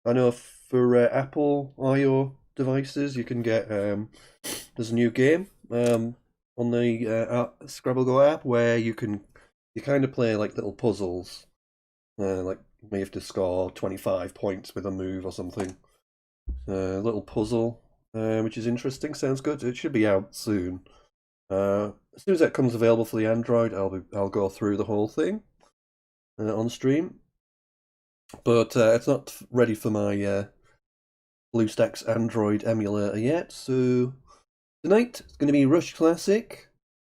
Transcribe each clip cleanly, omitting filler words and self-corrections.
I know for Apple I/O devices, you can get there's a new game on the Scrabble Go app where you kind of play like little puzzles. Like you may have to score 25 points with a move or something. Little puzzle, which is interesting. Sounds good. It should be out soon. As soon as that comes available for the Android, I'll go through the whole thing on stream. But it's not ready for my BlueStacks Android emulator yet. So tonight it's going to be Rush Classic,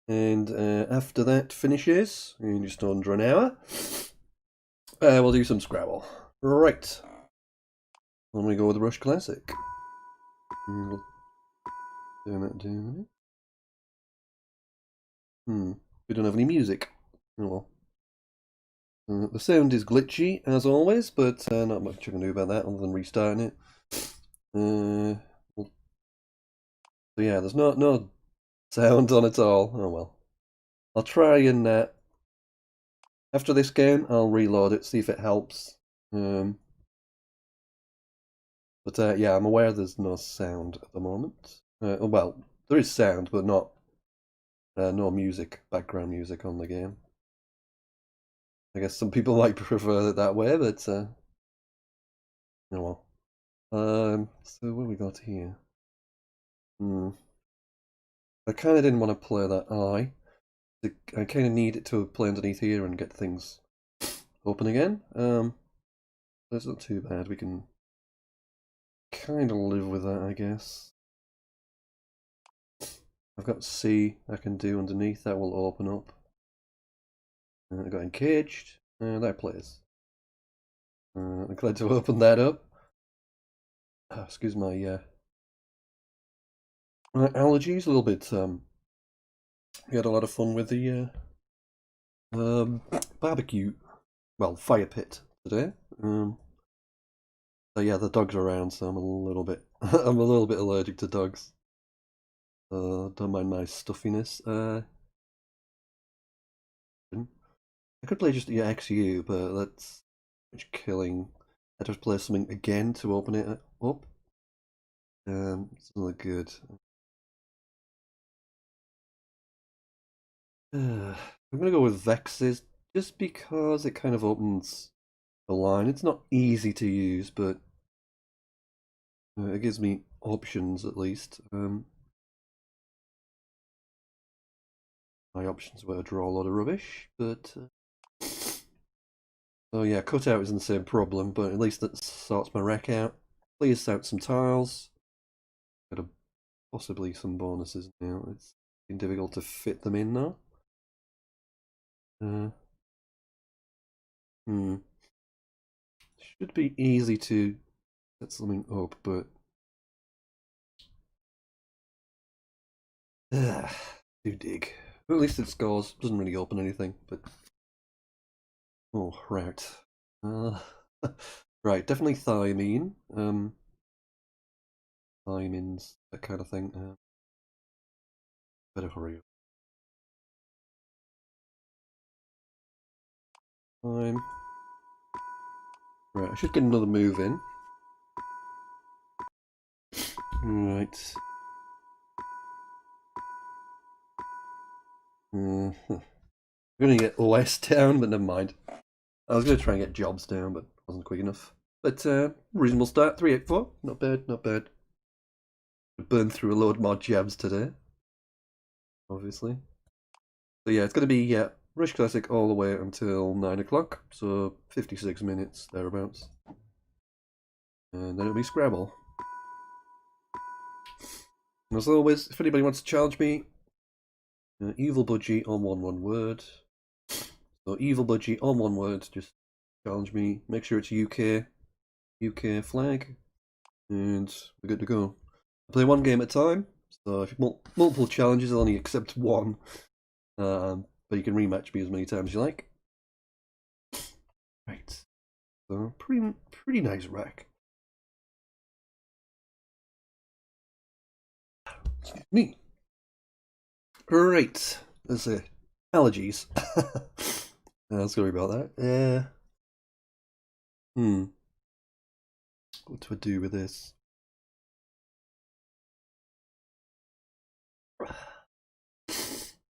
and after that finishes in just under an hour, we'll do some Scrabble. Right. When we go with the Rush Classic. Doing it. We don't have any music. Oh well. The sound is glitchy as always, but not much I can do about that other than restarting it. So yeah, there's no sound on at all. Oh well. I'll try and after this game, I'll reload it, see if it helps. But yeah, I'm aware there's no sound at the moment. Well, there is sound, but not no music, background music on the game. I guess some people might prefer it that way, but oh well. So what have we got here? I kind of didn't want to play that eye. I kind of need it to play underneath here and get things open again. That's not too bad. We can kind of live with that, I guess. I've got C I can do underneath. That will open up. I got encaged. That plays. I'm glad to open that up. Excuse my allergies. A little bit. We had a lot of fun with the barbecue. Well, fire pit today. So yeah, the dogs are around, so I'm a little bit. I'm a little bit allergic to dogs. Don't mind my stuffiness. I could play just XU, but that's much killing. I'd have to play something again to open it up. It's not good. I'm gonna go with Vexes just because it kind of opens the line. It's not easy to use, but it gives me options at least. My options were to draw a lot of rubbish, but oh yeah, cutout isn't the same problem, but at least that sorts my wreck out. Clears out some tiles. Got possibly some bonuses now. It's been difficult to fit them in now. Should be easy to set something up, but too dig. At least it scores. Doesn't really open anything, but oh right. Right, definitely thiamine. Thiamines, that kind of thing. Better hurry up. Time. Right, I should get another move in. Right. I'm gonna get OS down, but never mind. I was gonna try and get jobs down, but wasn't quick enough. But reasonable start, 384. Not bad, not bad. Burned through a load more jabs today, obviously. So yeah, it's gonna be Rush Classic all the way until 9 o'clock, so 56 minutes thereabouts. And then it'll be Scrabble. And as always, if anybody wants to challenge me, evil budgie on one word. So evil budgie on one word, just challenge me. Make sure it's UK flag, and we're good to go. I play one game at a time, so if you multiple challenges, I'll only accept one. But you can rematch me as many times as you like. Right. So pretty nice rack. Excuse me. Right. Let's see. Allergies. Sorry about that. Hmm. What do I do with this?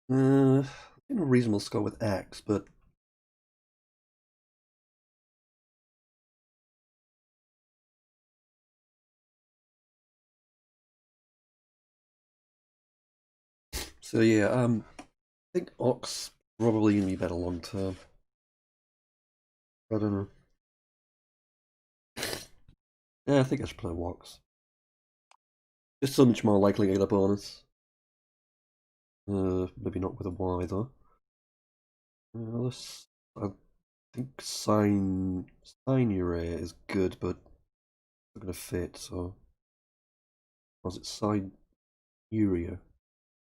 A reasonable score with X, but so yeah, I think Ox probably gonna be better long term. I don't know. Yeah, I think I should play Wox. Just so much more likely to get a bonus. Maybe not with a Y though. I think Sign Array is good, but it's not gonna fit. So, was it Sign Urea?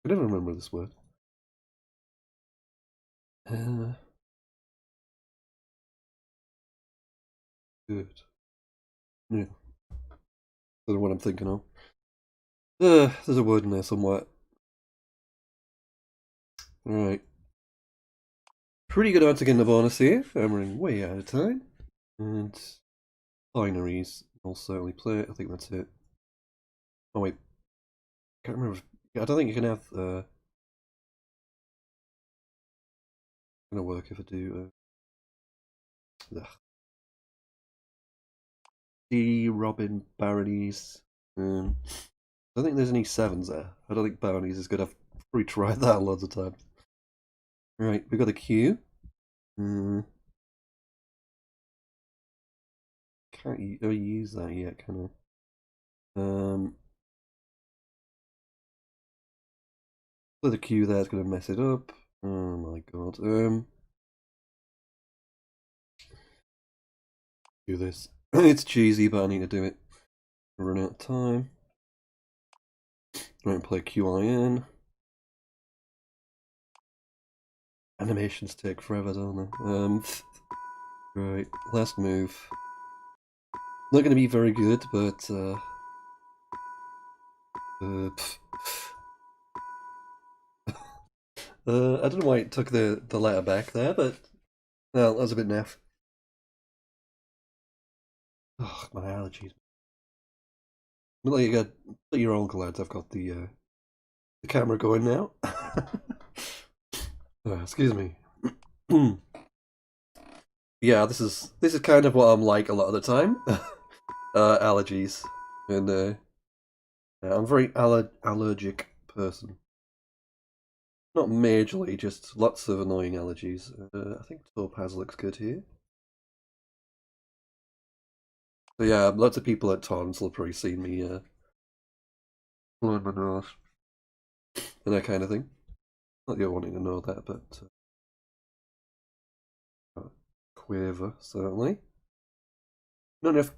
I don't remember this word. Uh, Good. Yeah, that's what I'm thinking of. There's a word in there somewhere. Right. Pretty good odds again the bonus here. I'm running way out of time. And binaries. I'll certainly play it. I think that's it. Oh wait. Can't remember. I don't think you can have gonna work if I do D Robin Baronies. I don't think there's any sevens there. I don't think Baronies is gonna have retried that loads of times. Right, we got a Q. Can't use that yet, can I? So the Q there is gonna mess it up. Oh my god. Do this. It's cheesy, but I need to do it. Run out of time. Right, play QIN. Animations take forever, don't they? Right, last move. Not going to be very good, but I don't know why it took the letter back there, but well, that was a bit naff. Oh, my allergies. But like you got your uncle lads, I've got the camera going now. Excuse me. Yeah, this is kind of what I'm like a lot of the time. Allergies, and I'm a very allergic person. Not majorly, just lots of annoying allergies. I think Topaz looks good here. So yeah, lots of people at Tons will probably see me blowing my nose and that kind of thing. Not you're wanting to know that, but quaver certainly. Not enough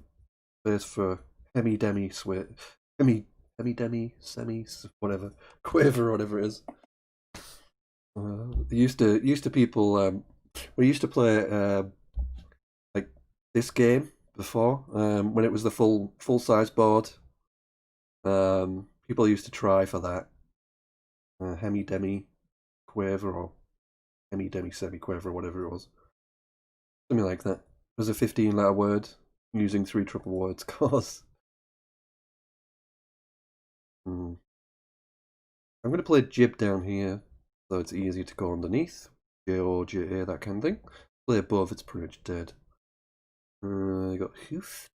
space for hemi demi sweat, hemi demi semi whatever quaver or whatever it is. Used to people we used to play like this game before when it was the full size board. People used to try for that hemi demi quaver or hemi demi semi quaver or whatever it was, something like that. It was a 15-letter word using 3 triple words. Cause I'm going to play jib down here, so it's easier to go underneath. J O J A, that kind of thing. Play above, it's pretty much dead. You got hoof.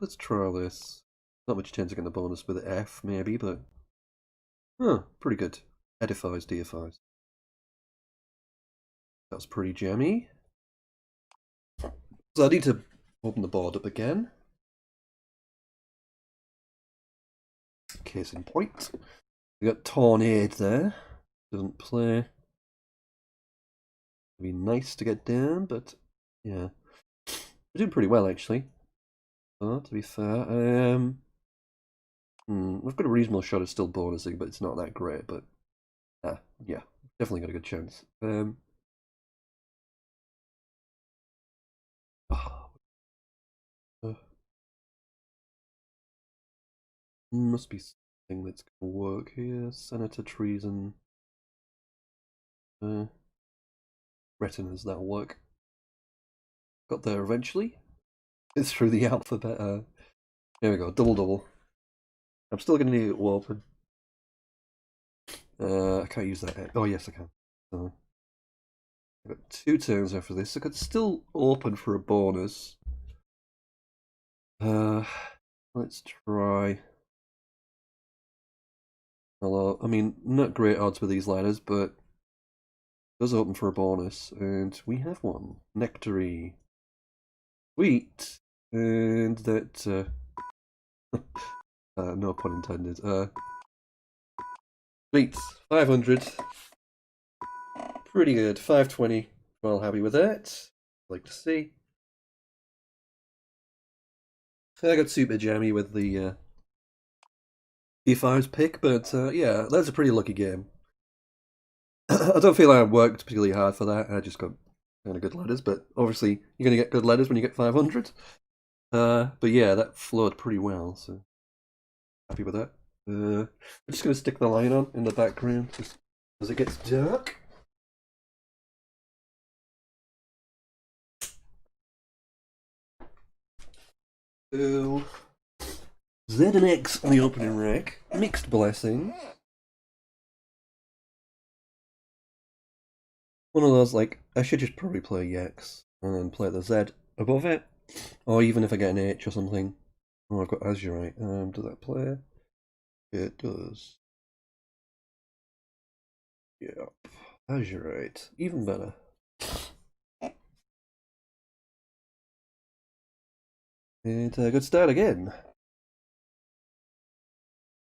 Let's try this. Not much chance of getting the bonus with F, maybe, but pretty good. Edifies, deifies. That's pretty jammy. So I need to open the board up again. Case in point. We got Tornade there. Doesn't play. It'd be nice to get down, but yeah. We're doing pretty well actually. To be fair. We've got a reasonable shot of still bonusing, but it's not that great, but yeah, definitely got a good chance. Must be something that's gonna work here. Senator treason. Retinas, that'll work. Got there eventually. It's through the alphabet. There we go, double. I'm still going to need it to open. I can't use that. Oh, yes, I can. I've got 2 turns after this. I could still open for a bonus. Let's try. Hello. I mean, not great odds with these letters, but it does open for a bonus, and we have one. Nectary. Sweet. And that. No pun intended. Sweet. 500. Pretty good. 520. Well, happy with that. Like to see. I got super jammy with the E5's pick, but yeah, that's a pretty lucky game. I don't feel like I worked particularly hard for that. I just got kind of good letters, but obviously you're going to get good letters when you get 500. But yeah, that flowed pretty well, so happy with that. I'm just going to stick the line on in the background just as it gets dark. So, Z and X on the opening rack. Mixed blessing. One of those, like, I should just probably play X and then play the Z above it. Or even if I get an H or something. Oh, I've got Azurite. Does that play? It does. Yep. Azurite. Even better. And a good start again.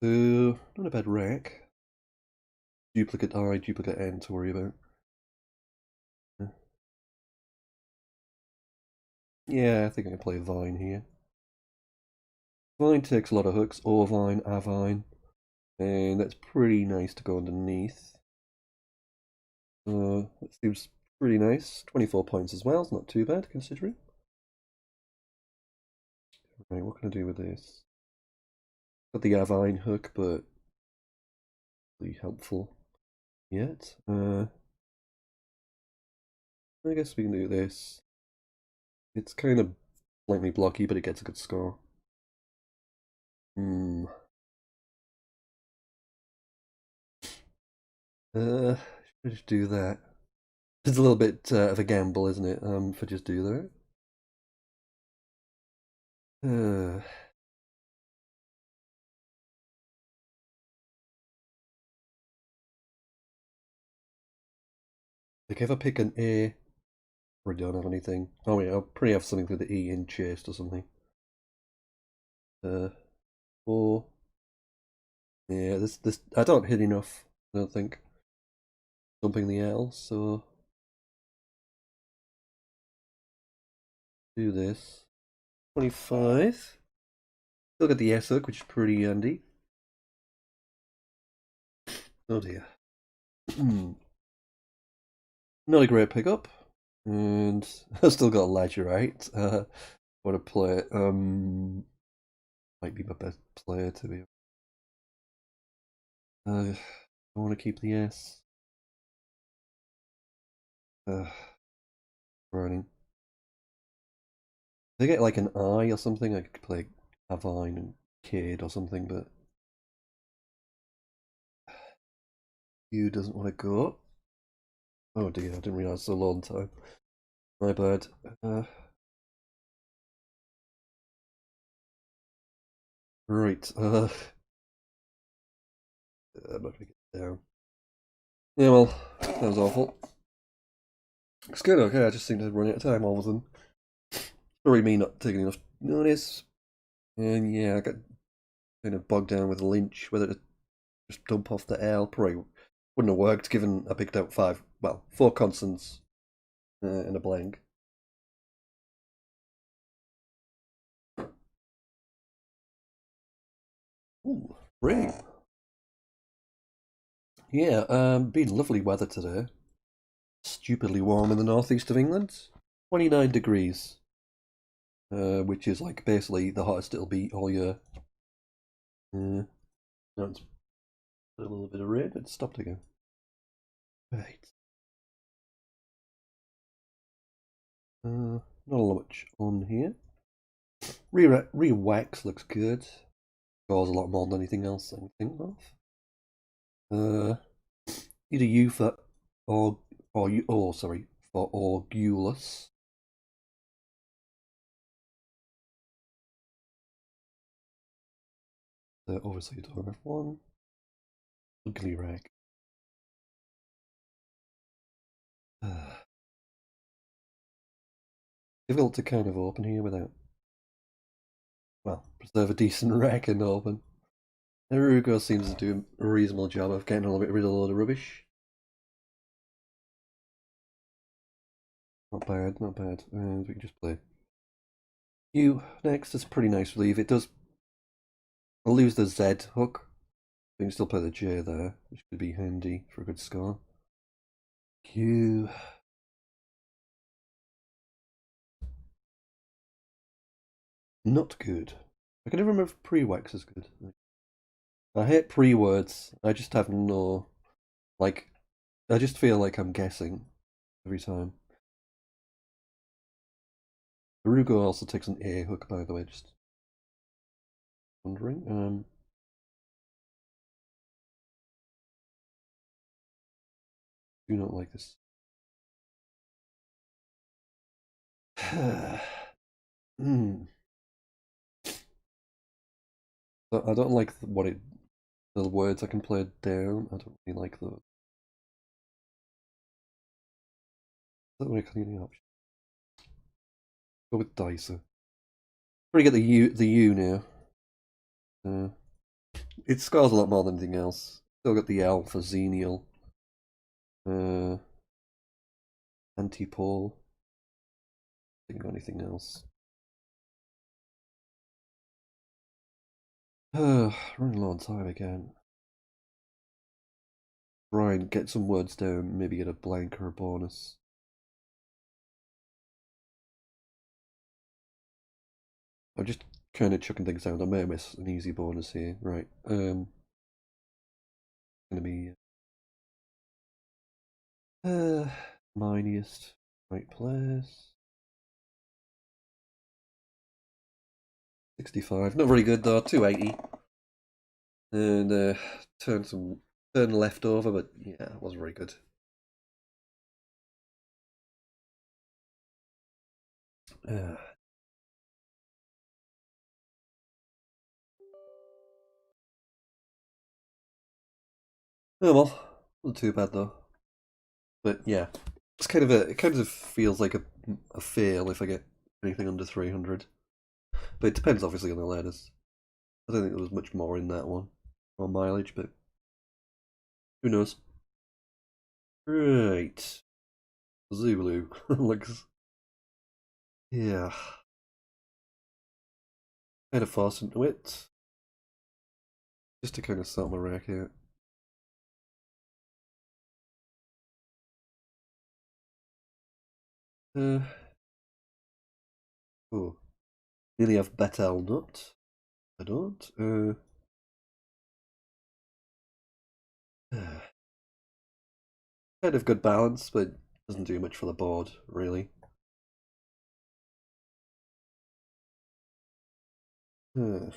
So, not a bad rack. Duplicate I, duplicate N to worry about. Yeah, I think I can play Vine here. Vine takes a lot of hooks. Orvine, Avine. And that's pretty nice to go underneath. That seems pretty nice. 24 points as well. It's not too bad considering. Right, what can I do with this? Got the Avine hook, but really helpful yet. I guess we can do this. It's kind of slightly blocky, but it gets a good score. Should I just do that? It's a little bit of a gamble, isn't it? If I just do that. Like if I pick an A, or I don't have anything. Oh wait, I'll probably have something with the E in chased or something. 4. Yeah, this I don't hit enough. I don't think. Jumping the L, so do this. 25. Still got the S hook, which is pretty handy. Oh dear. Not a great pickup. And I've still got Ledgerite. Want to play it. Might be my best player to be. I want to keep the S. Running. If I get like an I or something, I could play Avine and Cade or something, but U doesn't want to go. Oh dear, I didn't realise it's a long time. My bad. Right. I'm not gonna get down. Yeah, well, that was awful. It's good, okay, I just seem to run out of time all of a sudden. Sorry, me not taking enough notice. And yeah, I got kind of bogged down with Lynch, whether to just dump off the L. Probably wouldn't have worked given I picked out 4 constants and a blank. Ooh, rain. Yeah, been lovely weather today. Stupidly warm in the northeast of England. 29 degrees. Which is like basically the hottest it'll be all year. Now it's a little bit of rain, but it stopped again. Right. Not a lot much on here. Re-wax looks good. Scores a lot more than anything else I can think of. Need a U for for Orgulus. Obviously, don't have one. Ugly rag. Difficult to kind of open here without, well, preserve a decent rag and open. Narugo seems to do a reasonable job of getting a little bit rid of a load of rubbish. Not bad, not bad. And we can just play U next. That's a pretty nice relief. It does. I'll lose the Z hook. We can still play the J there, which could be handy for a good score. Q. Not good. I can never remember if pre-wax is good. I hate pre-words. I just have no, like, I just feel like I'm guessing every time. Arugo also takes an A hook, by the way, just wondering. Do not like this. Hmm. I don't like the words I can play down. I don't really like those. That way, cleaning option. Go with Dicer. Probably get the U now. It scores a lot more than anything else. Still got the L for Xenial. Antipole. Think of anything else. Running low on time again. Try and get some words down, maybe get a blank or a bonus. I'm just kind of chucking things down. I may miss an easy bonus here. Right. Gonna be miniest right place. 65. Not very good though. 280. And turn left over, but yeah, it wasn't very good. Oh well, wasn't too bad though. But yeah, it kind of feels like a fail if I get anything under 300. But it depends obviously on the letters. I don't think there was much more in that one, or mileage, but who knows? Right, Zulu looks, yeah, kind of forced into it, just to kind of sort my rack out. Oh, nearly have Betel Nut. I don't. Kind of good balance, but doesn't do much for the board, really. Uh,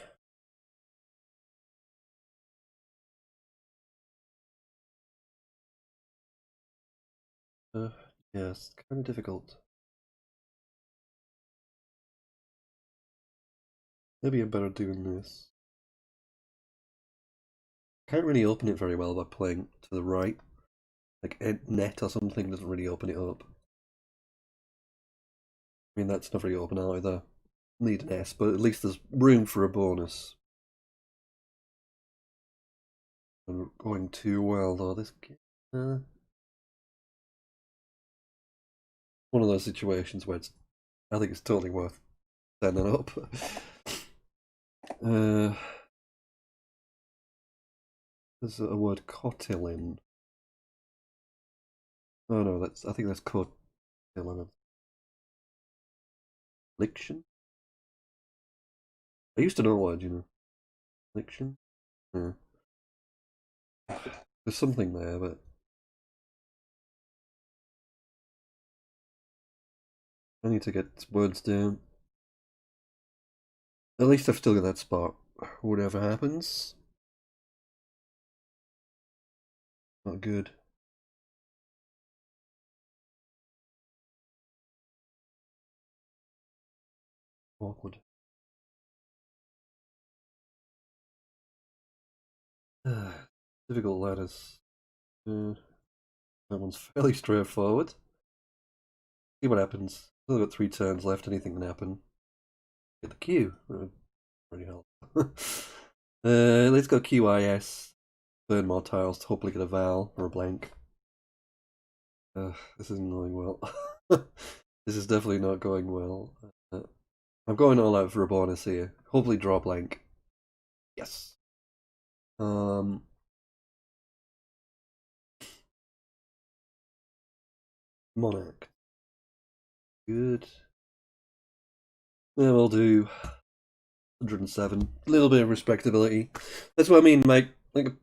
uh, yes, kind of difficult. Maybe I'm better doing this. Can't really open it very well by playing to the right. Like net or something doesn't really open it up. I mean, that's not very open either. Need an S, but at least there's room for a bonus. I'm going too well though. This one of those situations where I think it's totally worth standing up. There's a word cotilin. Oh no, I think that's cotilin. Liction? I used to know a word, Liction? Yeah. There's something there, but I need to get words down. At least I've still got that spot. Whatever happens. Not good. Awkward. Difficult letters. That one's fairly straightforward. See what happens. Still got 3 turns left. Anything can happen. Get the Q. Pretty help. Let's go QIS. Burn more tiles to hopefully get a vowel or a blank. This isn't going well. This is definitely not going well. I'm going all out for a bonus here. Hopefully draw blank. Yes. Monarch. Good. Yeah, we'll do 107. A little bit of respectability. That's what I mean, like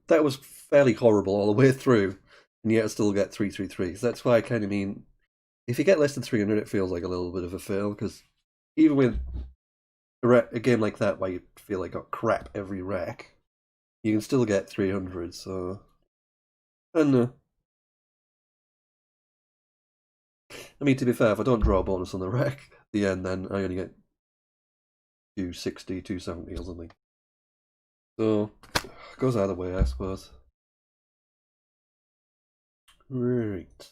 that was fairly horrible all the way through, and yet I still get 333. So that's why I kind of mean, if you get less than 300, it feels like a little bit of a fail, because even with a game like that where you feel like got crap every rack, you can still get 300. So, I don't know. I mean, to be fair, if I don't draw a bonus on the rack at the end, then I only get 260, 270 or something. So, it goes either way, I suppose. Right.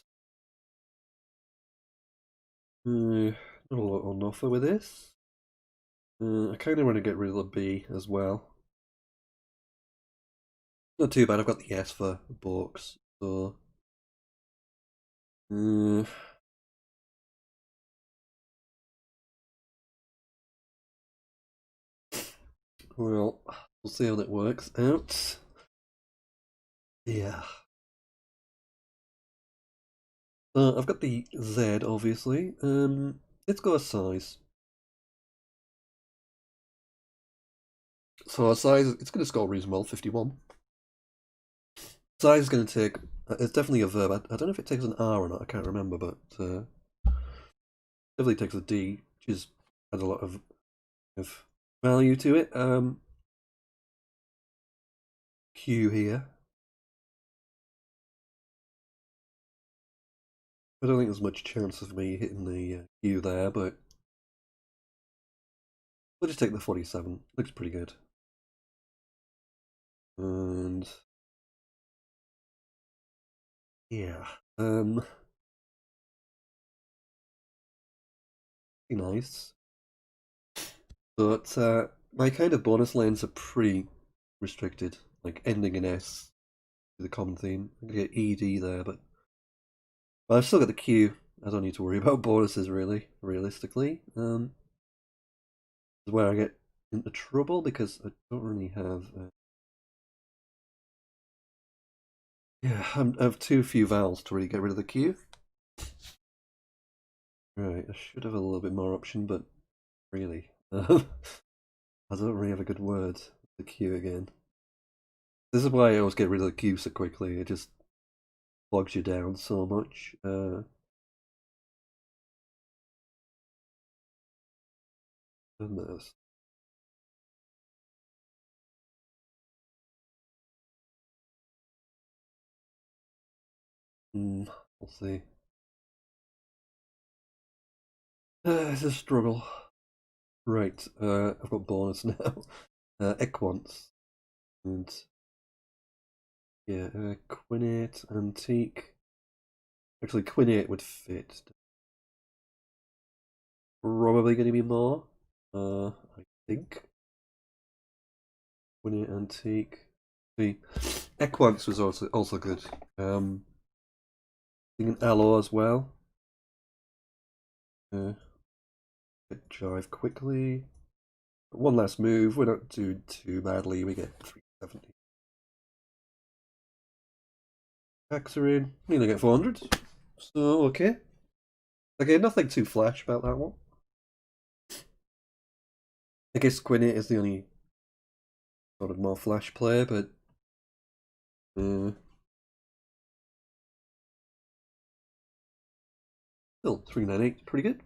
Not a lot on offer with this. I kind of want to get rid of the B as well. Not too bad, I've got the S for books, so... well, we'll see how that works out. Yeah. I've got the Z, obviously. Let's go a size. So our size, it's going to score reasonable, 51. Size is going to take, it's definitely a verb. I don't know if it takes an R or not, I can't remember, but definitely takes a D, which is, has a lot of value to it. Q here. I don't think there's much chance of me hitting the Q there, but we'll just take the 47. Looks pretty good. And yeah, be nice. But my kind of bonus lanes are pretty restricted, like ending in S, the common theme. I can get ED there, but I've still got the Q. I don't need to worry about bonuses really, realistically. This is where I get into trouble because I don't really have. Yeah, I have too few vowels to really get rid of the Q. Right, I should have a little bit more option, but really, I don't really have a good word. The Q again. This is why I always get rid of the Q so quickly. It just bogs you down so much. Goodness. We'll see. It's a struggle. Right, I've got bonus now. Equants. And yeah, Quinate, Antique. Actually, Quinate would fit. Probably going to be more. I think. Quinate, Antique. See, Equants was also good. Thinking Allo as well. Drive quickly. One last move. We're not doing too badly. We get 370. Packs are in. Nearly get 400. So, okay. Okay, nothing too flash about that one. I guess Quinnet is the only sort of more flash player, but still 398, pretty good.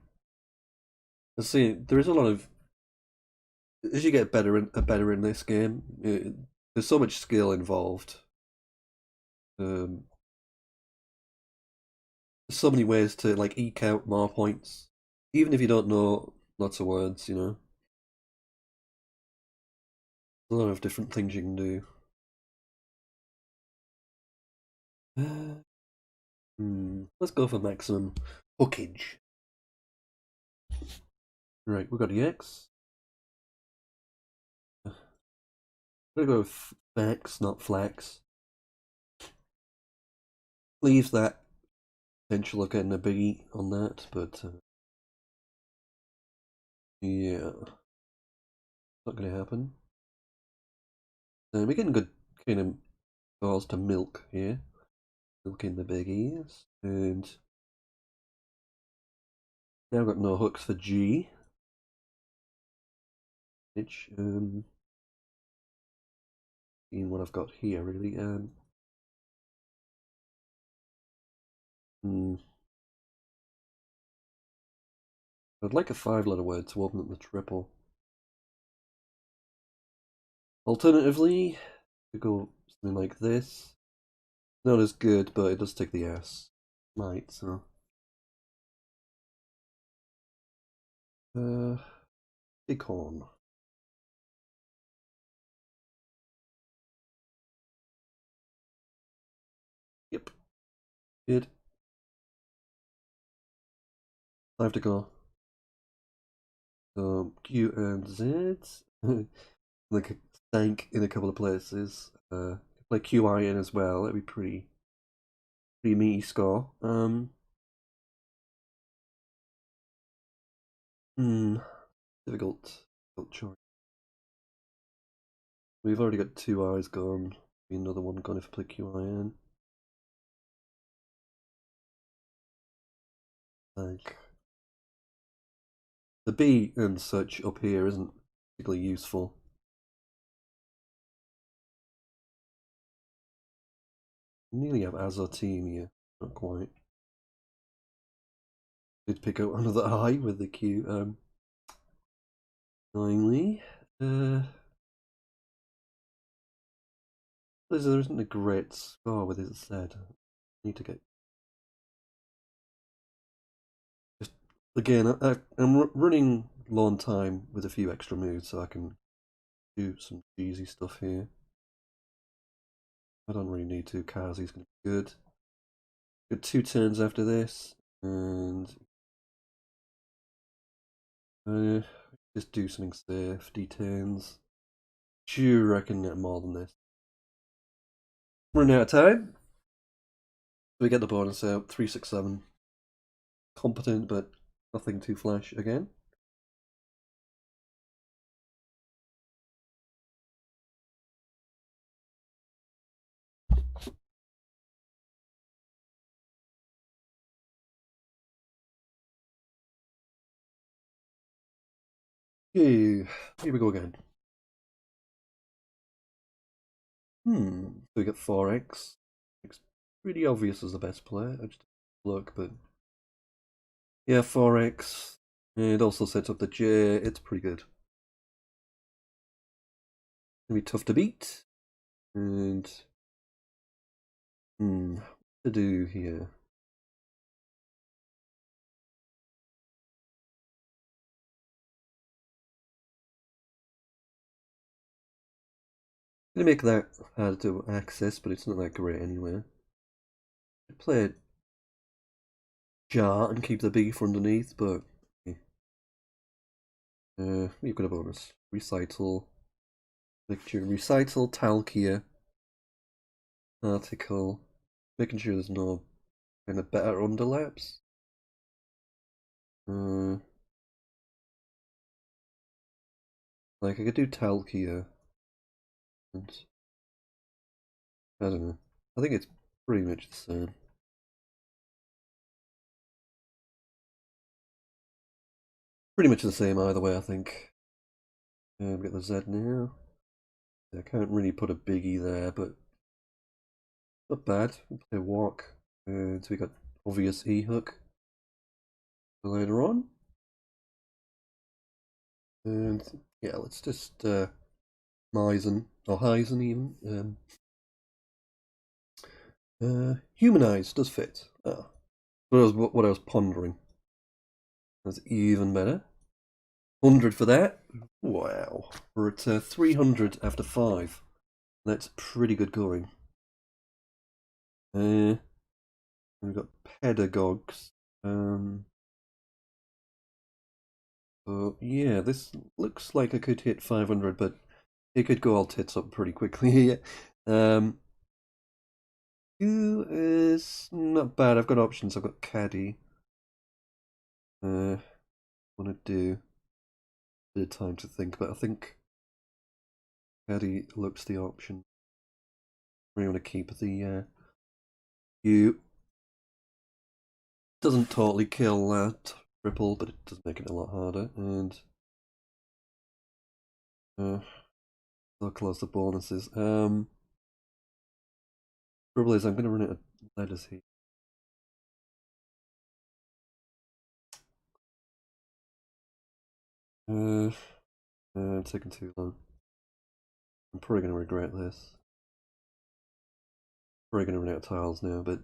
I see. There is a lot of as you get better in this game. There's so much skill involved. Um, there's so many ways to like eke out more points, even if you don't know lots of words. You know, there's a lot of different things you can do. Let's go for maximum hookage. Right, we've got EX. I'm gonna go with Max, not Flex. Leaves that potential of getting a biggie on that, but yeah, not gonna happen. We're getting good kind of scores to milk here. Milking the biggies. And now I've got no hooks for G. Which, seeing what I've got here, really. Hmm. I'd like a 5-letter word to open up the triple. Alternatively, we go something like this. Not as good, but it does take the S. Might, so. Bighorn. Yep, good. 5 to go. Q and Z. Like a stank in a couple of places. Play QI in as well. That'd be pretty meaty score. Hmm, difficult choice. We've already got 2 I's gone. Another one gone if I play QIN. Like the B and such up here isn't particularly useful. Nearly have azotemia, not quite. Did pick up another I with the Q. Annoyingly, there isn't a great score with it said. I need to get just again. I'm running low on time with a few extra moves, so I can do some cheesy stuff here. I don't really need to. Kazi's gonna be good. Got 2 turns after this, and just do something safe. D10s. Do you reckon get more than this? Running out of time. We get the bonus out. 367. Competent, but nothing too flash again. Okay, here we go again. So we get 4x. It's pretty obvious as the best player. I just look, but yeah, 4x. It also sets up the J. It's pretty good. Gonna be tough to beat. And what to do here? Gonna make that hard to access, but it's not that great anyway. Play jar and keep the B for underneath, but you've got a bonus. Recital, lecture, recital, Talkia, article, making sure there's no kind of better underlaps. Like I could do Talkia, and I don't know. I think it's pretty much the same. Pretty much the same either way, I think. We've got the Z now. I can't really put a biggie there, but not bad. We'll play walk. And so we got obvious E hook for later on. And yeah, let's just Misen or Heisen even. Humanize does fit. Oh, what I was pondering. That's even better. 100 for that. Wow. We're at 300 after 5. That's pretty good going. We've got pedagogues. So yeah, this looks like I could hit 500, but it could go all tits up pretty quickly. um, you is not bad. I've got options. I've got caddy. Want to do a bit of time to think, but I think caddy looks the option. We want to keep the you. Doesn't totally kill that triple, but it does make it a lot harder. And I'll close the bonuses. Trouble is, I'm going to run out of letters here. It's taking too long. I'm probably going to regret this. Probably going to run out of tiles now, but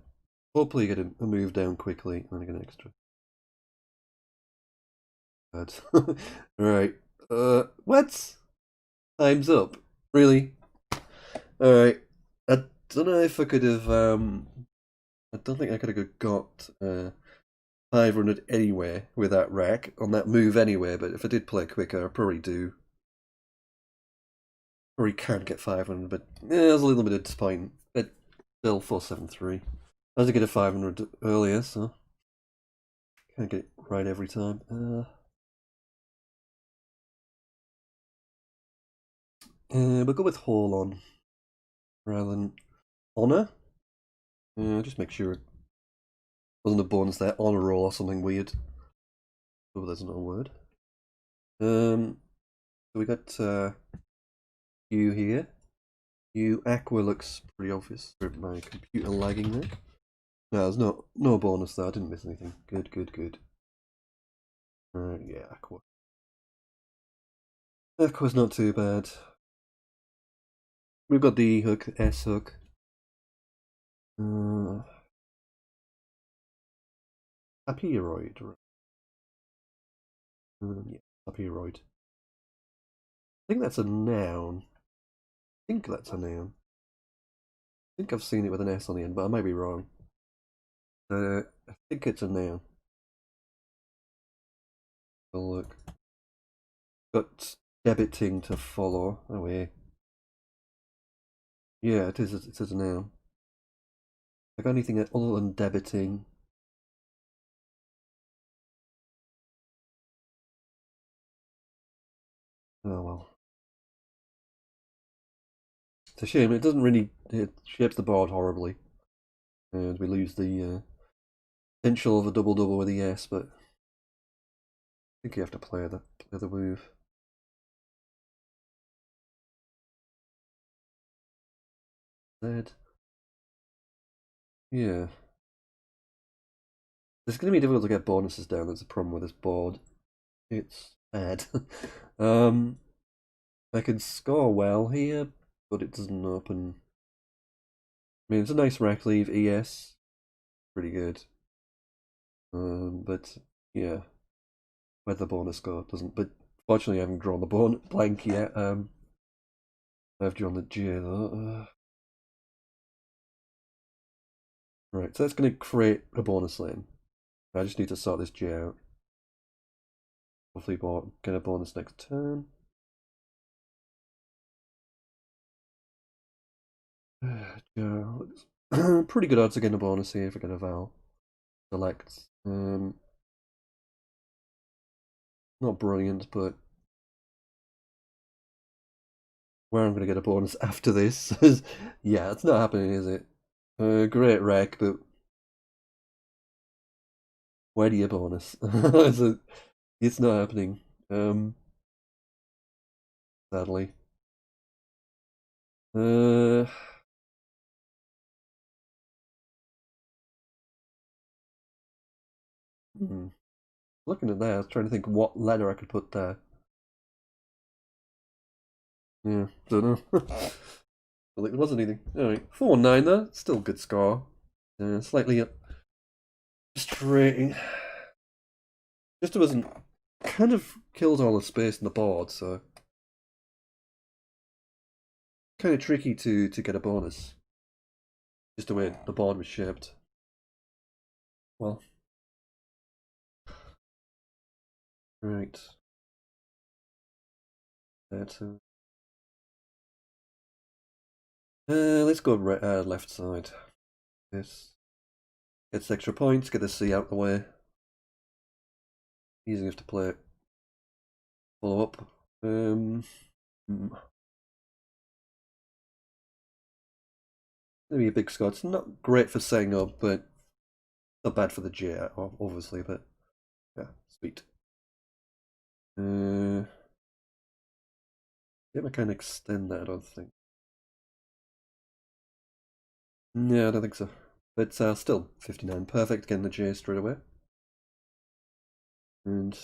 hopefully get a move down quickly and I get an extra. Bad. Alright. What? Time's up. Really? Alright. I don't know if I could have, I don't think I could have got 500 anyway with that rack on that move anyway, but if I did play quicker, I probably do. Or he can get 500, but yeah, there's a little bit of disappointment. But still 473. I was to get a 500 earlier, so can't get it right every time. We'll go with Haul on rather than Honor. Just make sure it wasn't a bonus there. Honor roll or something weird. Oh, there's another word. So we got you here. You Aqua looks pretty obvious. My computer lagging there. No, there's no bonus there. I didn't miss anything. Good, good, good. Yeah, Aqua. Aqua's not too bad. We've got the hook, S hook. Papyroid. Yeah, papyroid. I think that's a noun. I think that's a noun. I think I've seen it with an S on the end, but I might be wrong. I think it's a noun. Well, look. Got debiting to follow. Oh, yeah. Yeah, it is a noun. Like anything other than debiting. Oh well. It's a shame. It doesn't really. It shapes the board horribly, and we lose the potential of a double double with the S. But I think you have to play the move. Z. Yeah. It's going to be difficult to get bonuses down. That's a problem with this board. It's bad. I can score well here, but it doesn't open. I mean, it's a nice rack leave. ES, pretty good. But yeah, where the bonus score doesn't. But fortunately, I haven't drawn the blank yet. I've drawn the J though. Right, so that's going to create a bonus lane. I just need to sort this J out. Hopefully, get a bonus next turn. Pretty good odds to get a bonus here if I get a Val. Select. Not brilliant, but where I'm going to get a bonus after this. Yeah, it's not happening, is it? Great wreck, but where do you bonus? It's not happening. Sadly. Uh, hmm. Looking at that, I was trying to think what letter I could put there. Yeah, don't know. Like there wasn't anything. Alright, 4-9 there. Still good score. Slightly frustrating. Just wasn't kind of killed all the space in the board, so kind of tricky to get a bonus. Just the way the board was shaped. Well, right. Let's go left side. This gets extra points. Get the C out the way. Easy enough to play. Follow up. Maybe a big score. It's not great for setting up, but not bad for the J, obviously. But yeah, sweet. Yeah, I can extend that. I don't think. Yeah, I don't think so. But still, 59 perfect. Getting the J straight away, and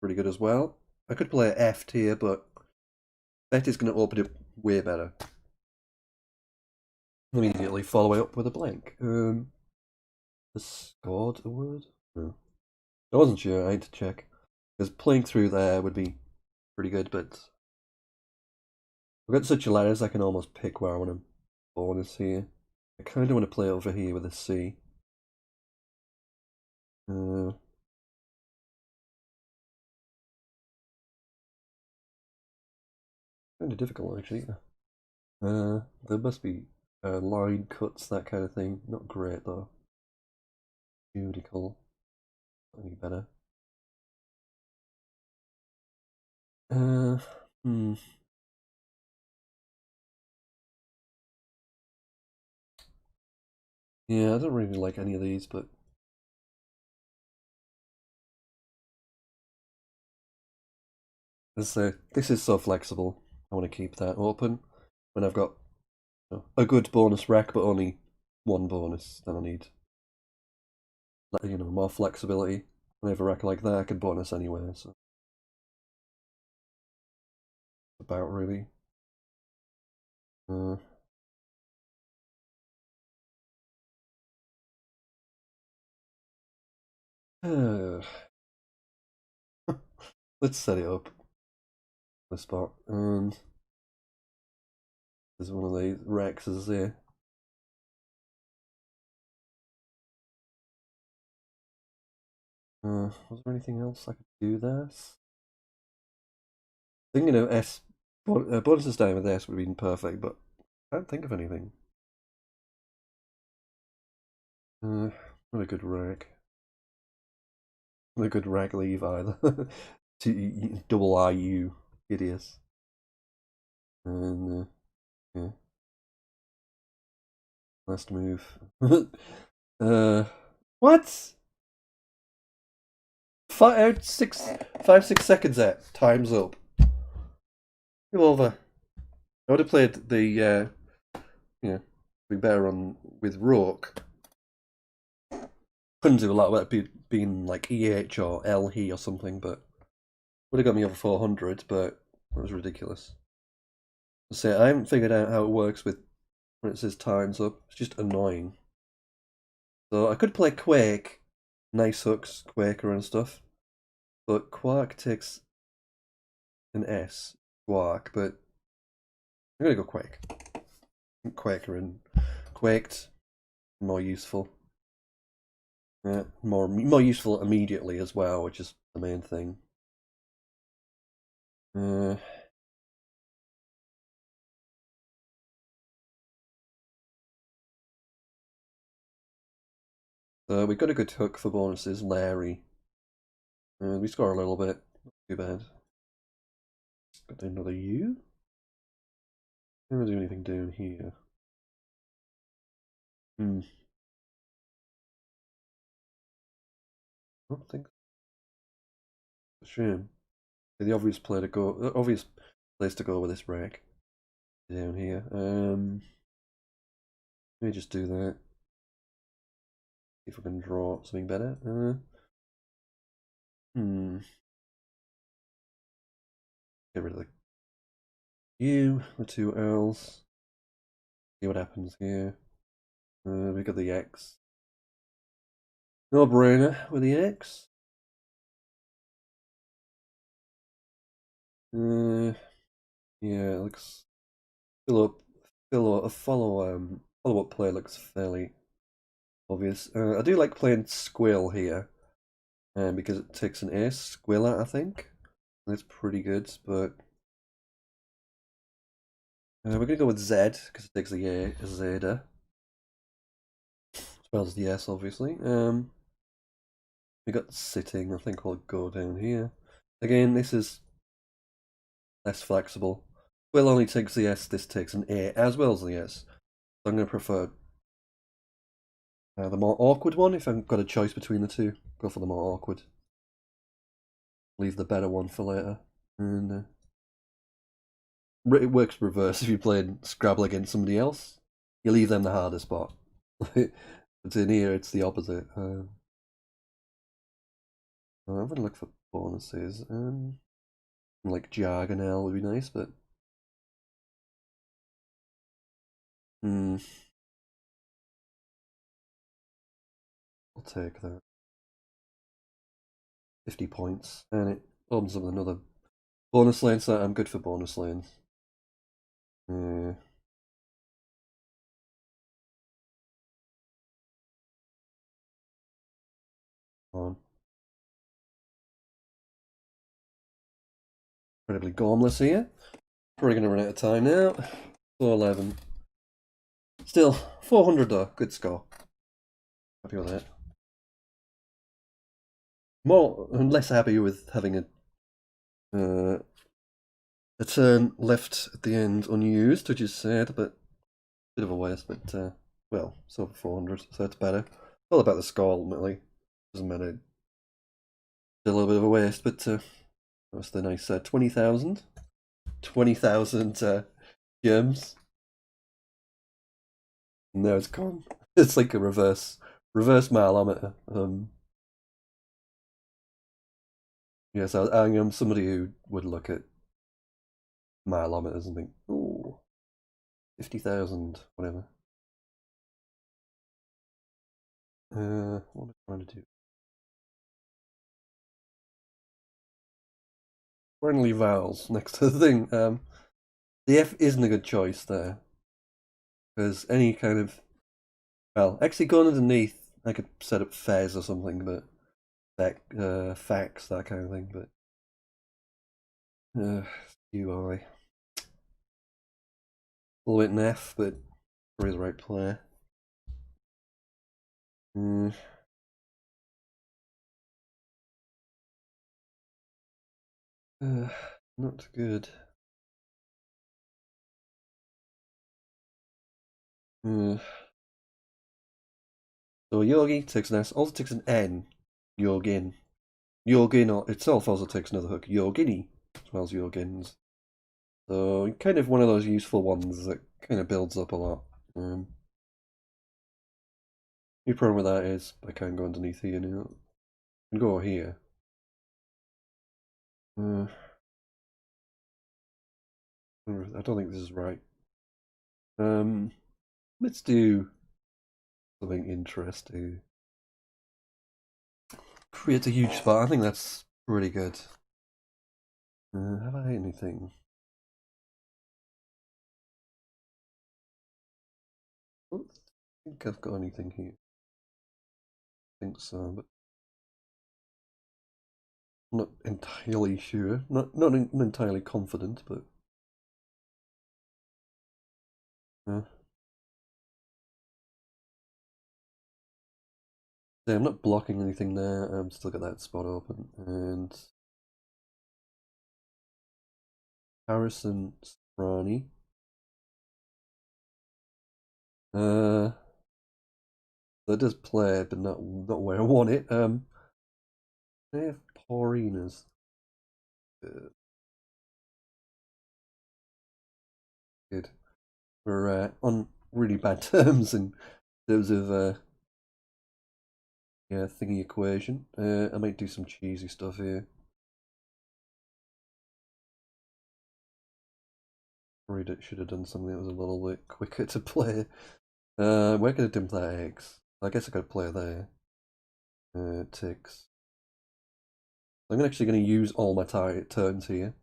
pretty good as well. I could play F tier, but Betty's going to open it way better. Immediately follow it up with a blank. Scored a word? No. I wasn't sure, I had to check. Because playing through there would be pretty good, but I've got such a letters I can almost pick where I want to bonus here. I kind of want to play over here with a C. Kind of difficult actually. There must be line cuts, that kind of thing. Not great though. Judical. Any better? Uh, hmm. Yeah, I don't really like any of these, but this is so flexible. I want to keep that open when I've got a good bonus rack, but only one bonus. Then I need, more flexibility. When I have a rack like that, I can bonus anywhere. So about really. Uh, let's set it up. The spot, and there's one of these racks is there. Was there anything else I could do there? Thinking of S bonuses down with S would have been perfect, but I don't think of anything. Not a good rack. Not a good rack leave either. Double IU, hideous. And yeah, last move. uh, what? 5, 6 seconds at time's up. Go over. I would have played the be better on with Rourke. Couldn't do a lot about being like EH or LH or something, but would have got me over 400. But that was ridiculous. So I haven't figured out how it works with when it says time's up. It's just annoying. So I could play Quake, nice hooks, Quaker and stuff, but Quark takes an S, Quark. But I'm gonna go Quake. Quaker and Quaked, more useful. More useful immediately as well, which is the main thing. Uh, so we got a good hook for bonuses, Larry. We score a little bit, not too bad. Got another U. Don't really do anything down here. I don't think so. It's a shame. The obvious obvious place to go with this rack down here. Let me just do that. See if we can draw something better. Get rid of U, the two L's. See what happens here. We got the X. No brainer with the X. Yeah, it looks follow up play looks fairly obvious. I do like playing Squill here, because it takes an ace. Squilla, I think. That's pretty good, but we're gonna go with Z because it takes the A, Zeta. Spells the S, obviously. We got sitting. I think we'll go down here. Again, this is less flexible. Will only takes the S. This takes an A as well as the S. So I'm going to prefer the more awkward one. If I've got a choice between the two, go for the more awkward. Leave the better one for later. And it works reverse if you play Scrabble against somebody else. You leave them the hardest spot. But in here, it's the opposite. I'm going to look for bonuses. Like Jargonelle would be nice, but I'll take that. 50 points, and it opens up another bonus lane, so I'm good for bonus lanes. On. Incredibly gormless here. Probably going to run out of time now. 411. Still, 400 though. Good score. Happy with that. I'm less happy with having a turn left at the end unused, which is sad, but a bit of a waste. But well, so 400, so that's better. All about the score ultimately. Doesn't matter. Still a little bit of a waste, but that's the nice 20,000. 20,000 gems. No, it's gone. It's like a reverse mileometer. Yes, I am somebody who would look at mileometers and think, oh, 50,000, whatever. What am I trying to do? Friendly vowels next to the thing. The F isn't a good choice there. Because any kind of, well, actually going underneath, I could set up Fez or something, but facts, that kind of thing, but UI. A little bit an F, but probably the right player. Not good. So Yogi takes an S, also takes an N. Yogin. Yogin itself also takes another hook. Yogini as well as Yogins. So kind of one of those useful ones that kind of builds up a lot. The problem with that is I can't go underneath here now. I can go here. I don't think this is right. Let's do something interesting. Create a huge spot. I think that's pretty good. Have I anything? I don't think I've got anything here. I think so, but I'm not entirely sure. Not entirely confident, but yeah, I'm not blocking anything there. I'm still got that spot open. And Harrison Sprani. That does play, but not where I want it. I have Paurinas. Good. We're on really bad terms in terms of yeah, thingy equation. I might do some cheesy stuff here. Probably should have done something that was a little bit quicker to play. Where could I dump that eggs? I guess I could play there. Ticks. I'm actually going to use all my turns here.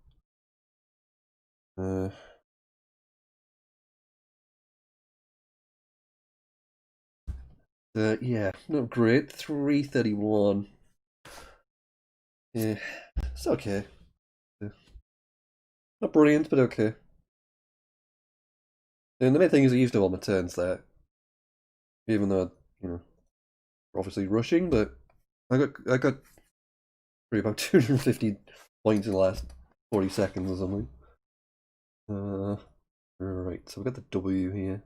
Yeah, not great. 331. Yeah, it's okay. Yeah. Not brilliant, but okay. And the main thing is I used all my turns there. Even though, obviously rushing, but I got probably about 250 points in the last 40 seconds or something. Right, so we've got the W here.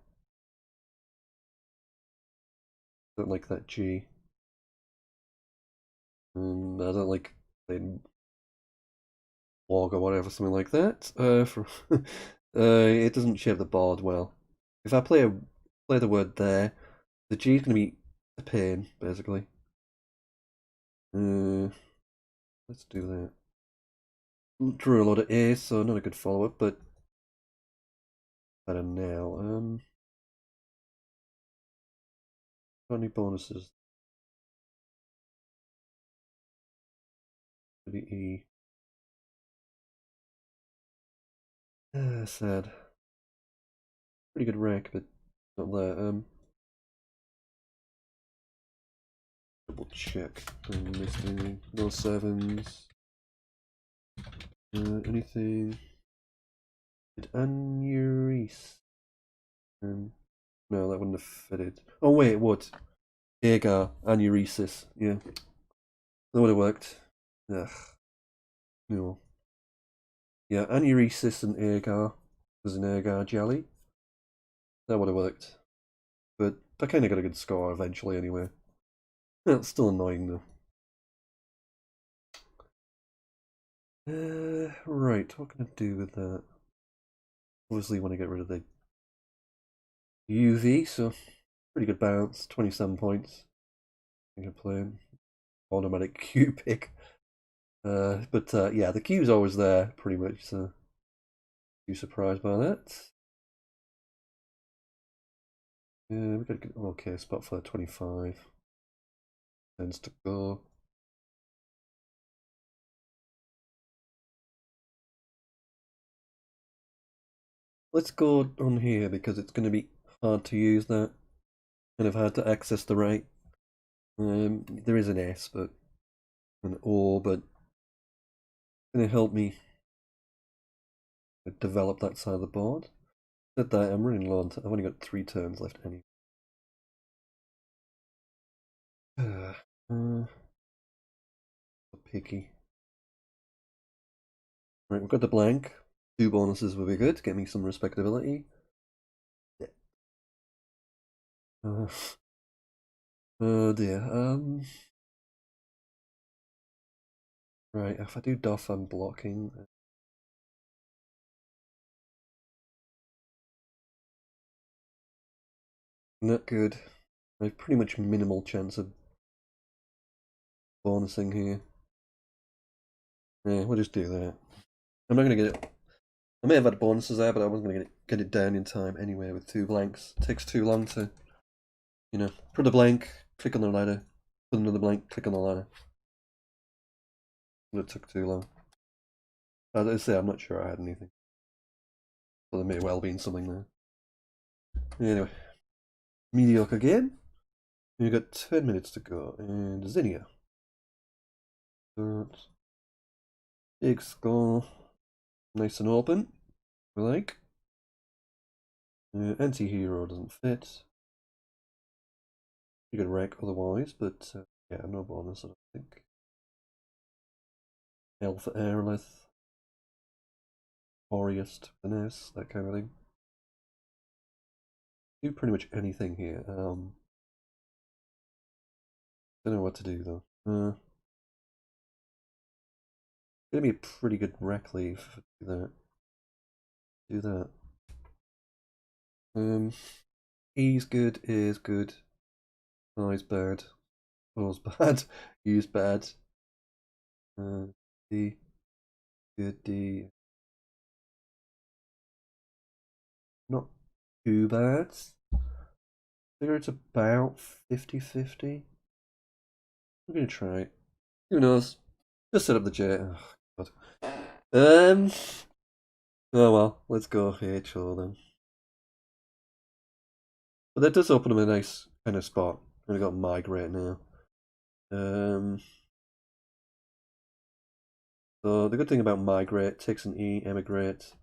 Don't like that G. And I don't like playing log or whatever, something like that. It doesn't shape the board well. If I play the word there, the G is going to be a pain, basically. Let's do that. Drew a lot of A, so not a good follow-up, but better now. Got any bonuses? The E. Sad. Pretty good rank, but not there. Double check. Missing no sevens. Anything? Did Anuris? No, that wouldn't have fitted. Oh wait, what? Agar, anuresis. Yeah, that would have worked. Ugh. No. Yeah, anuresis and agar was an agar jelly. That would have worked. But I kind of got a good score eventually anyway. It's still annoying though. Right, what can I do with that? Obviously, want to get rid of the UV, so pretty good bounce, 27 points. I can play automatic Q pick. But yeah, the Q's always there, pretty much, so you surprised by that? Yeah, we got a good, okay spot for 25. Tends to go. Let's go on here because it's going to be hard to use that. Kind of hard to access the right. There is an S, but an O, but it's going to help me develop that side of the board. Said that I'm running low on I've only got 3 turns left anyway. Picky. Right, we've got the blank. 2 bonuses would be good. Get me some respectability. Oh dear. Right, if I do Duff, I'm blocking. Not good. I have pretty much minimal chance of bonusing here. Yeah, we'll just do that. I'm not gonna get it. I may have had bonuses there, but I wasn't gonna get it down in time anyway with 2 blanks. It takes too long to, put a blank, click on the ladder, put another blank, click on the ladder. It took too long. As I say, I'm not sure I had anything. But there may well be something there. Anyway, mediocre game. We've got 10 minutes to go, and Zinnia. Big skull, nice and open. We like. Anti-hero doesn't fit. You could rank otherwise, but yeah, no bonus, I don't think. Alpha Aerolith, Aureust, Finesse, that kind of thing. Do pretty much anything here. Don't know what to do though. Gonna be a pretty good wreck leave. Do that. Do that. E's good, is good. I's bad. O's bad. U's bad. D. Good D. Not too bad. I figure it's about 50-50. I'm gonna try it. Who knows? Just set up the jet. Oh, God. Um. Oh well, let's go HO then. But that does open up a nice kind of spot. I've got migrate now. Um. So the good thing about migrate, takes an E, emigrate.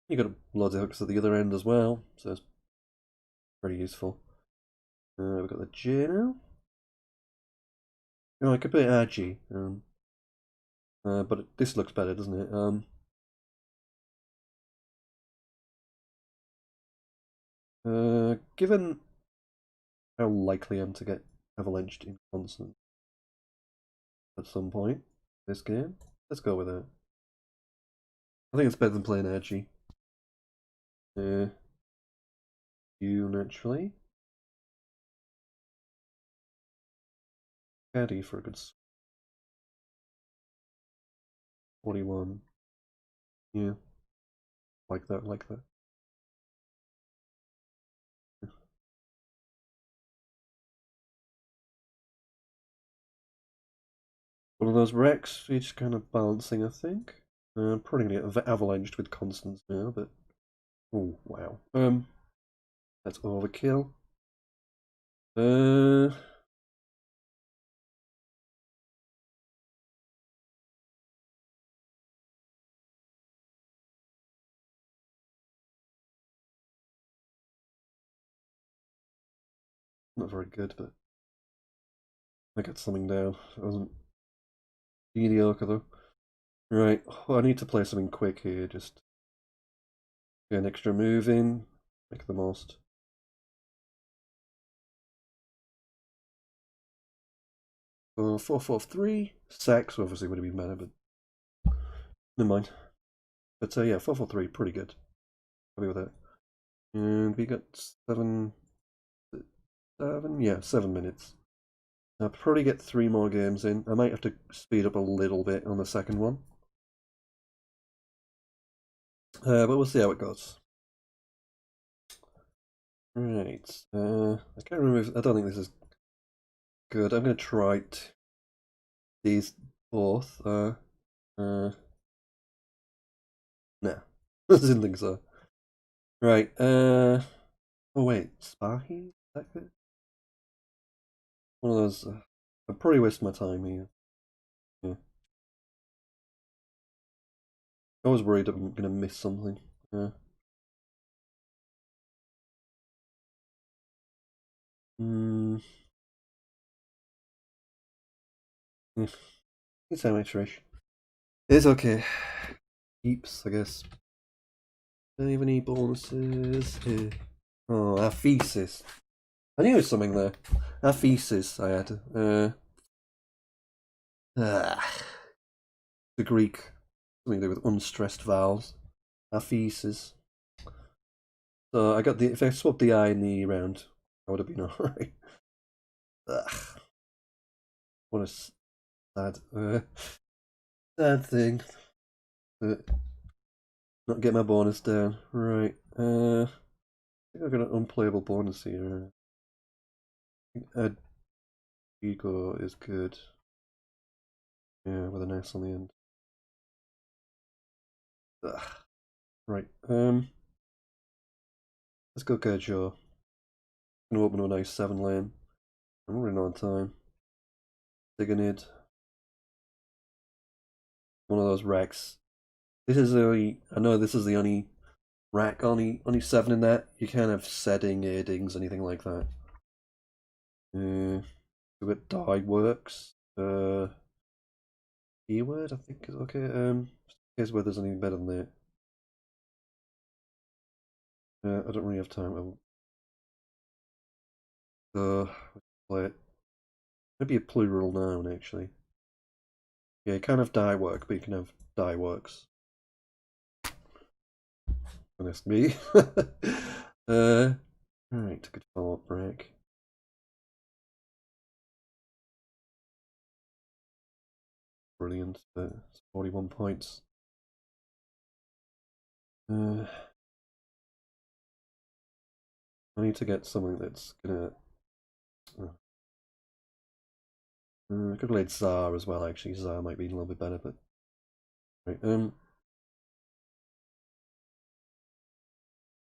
You got loads of hooks at the other end as well, so it's pretty useful. We've got the J now. You know, I could play RG, but this looks better, doesn't it? Given how likely I am to get avalanched in constant at some point this game, let's go with it. I think it's better than playing RG. You naturally. Caddy for a good 41. Yeah, like that, like that. One of those wrecks, each kind of balancing, I think. I'm probably gonna get avalanched with constants now, but oh wow. That's overkill. Uh, Not very good, but I got something down. It wasn't mediocre though. Right, well, I need to play something quick here. Just get an extra move in, make the most. 4-4-3. Sax obviously would have been better, but never mind. But yeah, 4-4-3, pretty good. Happy with that. And we got 7 minutes. I'll probably get 3 more games in. I might have to speed up a little bit on the second one. But we'll see how it goes. Right. I can't remember I don't think this is good. I'm going to try these both. No. I didn't think so. Right. Oh wait, Sparky? Is that good? One of those. I'll probably waste my time here. Yeah. I was worried I'm going to miss something. Yeah. Hmm. It's amateurish. It's okay. Keeps, I guess. Don't have any bonuses here. Oh, aphesis. I knew there was something there. Aphesis, I had. The Greek. Something to do with unstressed vowels. Aphesis. So I got the. If I swapped the I and the E around, I would have been alright. What a sad thing. Not get my bonus down. Right. I think I've got an unplayable bonus here. Add ego is good. Yeah, with an S on the end. Ugh. Right. Let's go Joe. Gonna open a nice 7 lane. I'm running on time. Digonid. One of those racks. This is the only. I know this is the only rack. Only 7 in that. You can't have setting, aidings, anything like that. We got die works. Keyword I think is okay. Here's where there's anything better than that. I don't really have time. Play it. Maybe a plural noun actually. Yeah, you can't have die work, but you can have die works. Honest me. Alright, good follow-up break. Brilliant. It's 41 points. I need to get something that's gonna. I could play Tsar as well. Actually, Tsar might be a little bit better, but right.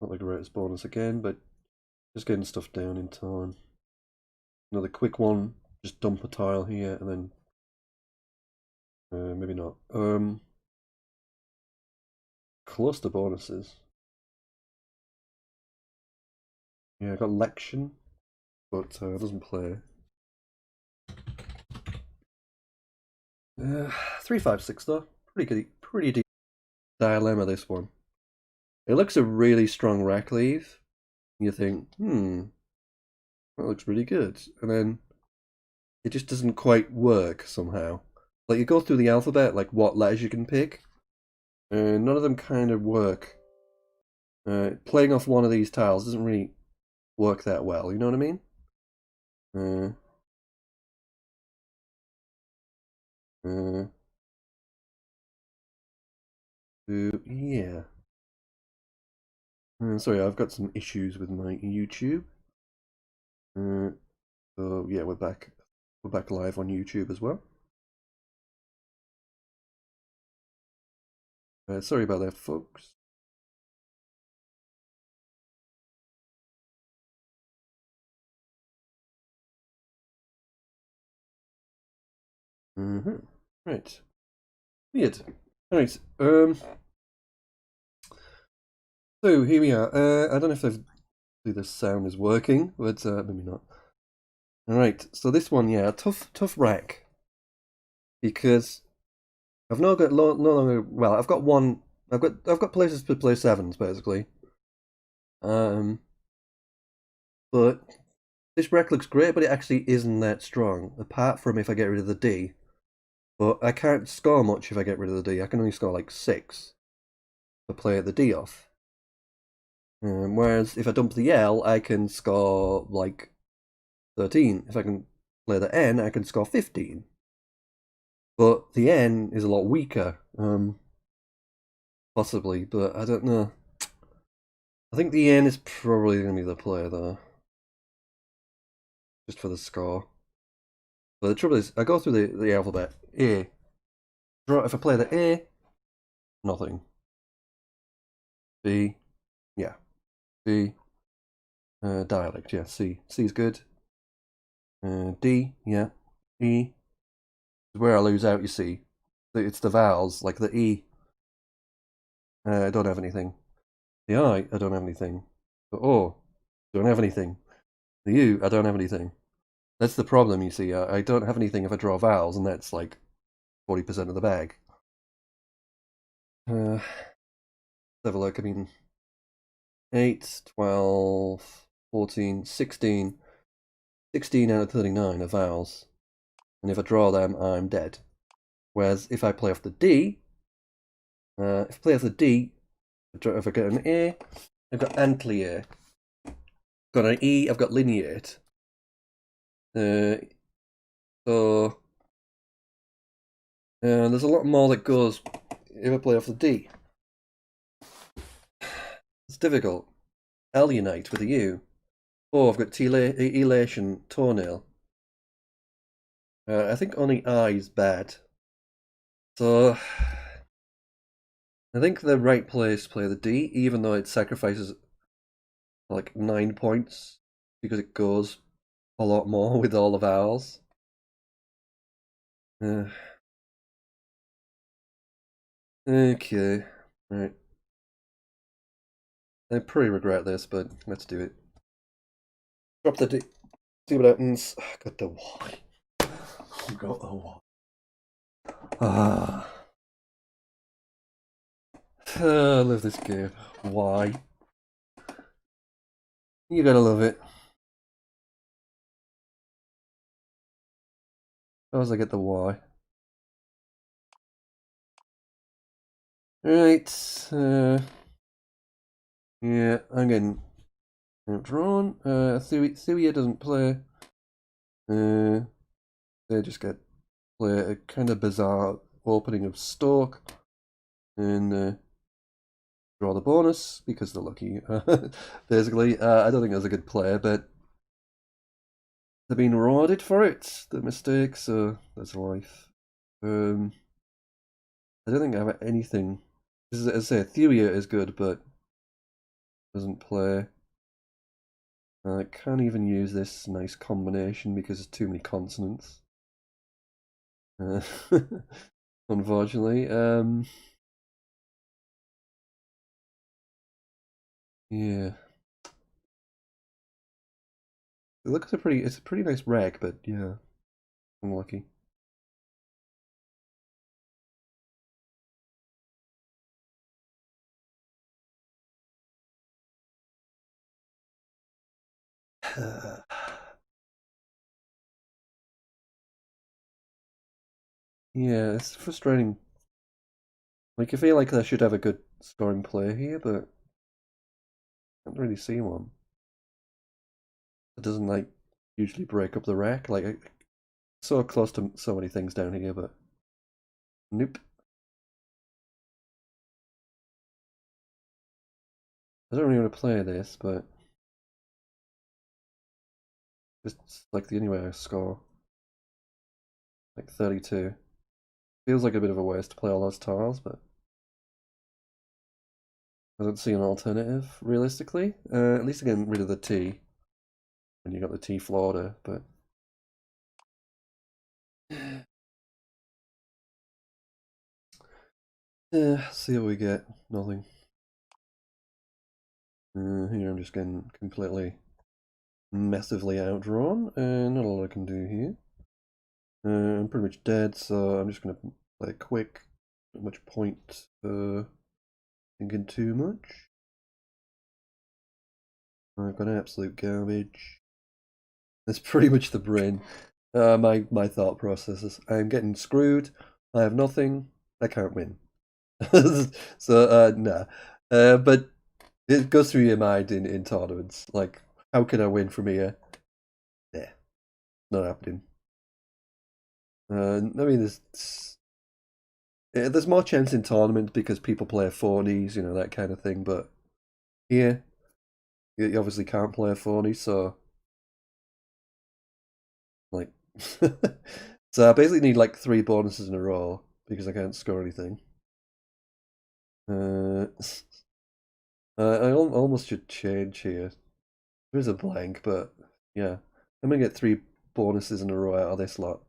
Not the greatest bonus again, but just getting stuff down in time. Another quick one. Just dump a tile here, and then maybe not. Cluster bonuses. Yeah, I got Lection, but it doesn't play. 356 though. Pretty good. Pretty deep. Dilemma, this one. It looks a really strong rack leave. You think, that looks really good. And then it just doesn't quite work somehow. Like you go through the alphabet, like what letters you can pick, and none of them kind of work. Playing off one of these tiles doesn't really work that well, you know what I mean? Yeah. Sorry, I've got some issues with my YouTube. So yeah, we're back. We're back live on YouTube as well. Sorry about that, folks. Right. Weird. Alright, so here we are. I don't know if the sound is working, but maybe not. Alright, so this one, yeah, tough rack. Because I've now got no longer, well, I've got places to play sevens basically. But this rack looks great, but it actually isn't that strong, apart from if I get rid of the D. But I can't score much if I get rid of the D. I can only score like 6 to play the D off. Whereas if I dump the L, I can score like 13. If I can play the N, I can score 15. But the N is a lot weaker, possibly, but I don't know. I think the N is probably going to be the play though, just for the score. But the trouble is, I go through the alphabet. A. Draw. If I play the A, nothing. B, yeah. B. Dialect, yeah. C. C is good. D, yeah. E. Where I lose out, you see. It's the vowels, like the E. I don't have anything. The I don't have anything. The O, don't have anything. The U, I don't have anything. That's the problem, you see. I don't have anything if I draw vowels, and that's like 40% of the bag. Let's have a look. I mean, 8, 12, 14, 16. 16 out of 39 are vowels. And if I draw them, I'm dead. Whereas if I play off the D, if I play off the D, if I get an A, I've got Antlier. Got an E, I've got Lineate. So there's a lot more that goes if I play off the D. It's difficult. Alienate with a U. Oh, I've got Elation, Toenail. I think only I is bad. So I think the right place to play the D, even though it sacrifices like 9 points because it goes a lot more with all the vowels. Okay, right. I pretty regret this, but let's do it. Drop the D. See what happens. Got the Y. Got the Y. Ah. I love this game. Why? You gotta love it. How does I get the Y? Right. Yeah, I'm getting drawn. Thuia doesn't play. They just get play a kind of bizarre opening of Stoke, and draw the bonus because they're lucky. Basically, I don't think that's a good play, but they're being rewarded for it. The mistakes, so that's life. I don't think I have anything. As I say, Theria is good, but doesn't play. I can't even use this nice combination because there's too many consonants. Unfortunately, yeah. It looks it's a pretty nice rag, but yeah, unlucky. Yeah, it's frustrating. Like, I feel like I should have a good scoring player here, but I can't really see one. It doesn't, like, usually break up the rack. Like, so close to so many things down here, but nope. I don't really want to play this, but it's like the only way I score. Like 32. Feels like a bit of a waste to play all those tiles, but I don't see an alternative, realistically. At least getting rid of the T. When you got the T Florida, but... Yeah, see what we get. Nothing. Here I'm just getting completely massively outdrawn, and not a lot I can do here. I'm pretty much dead, so I'm just going to play quick. Not much point thinking too much. I've got absolute garbage. That's pretty much the brain. My thought processes. I'm getting screwed. I have nothing. I can't win. So nah. But it goes through your mind in tournaments. Like, how can I win from here? Yeah, not happening. I mean, there's more chance in tournament because people play 40s, you know, that kind of thing. But here, you obviously can't play 40, so like, so I basically need like 3 bonuses in a row because I can't score anything. I almost should change here. There is a blank, but yeah, I'm gonna get 3 bonuses in a row out of this lot.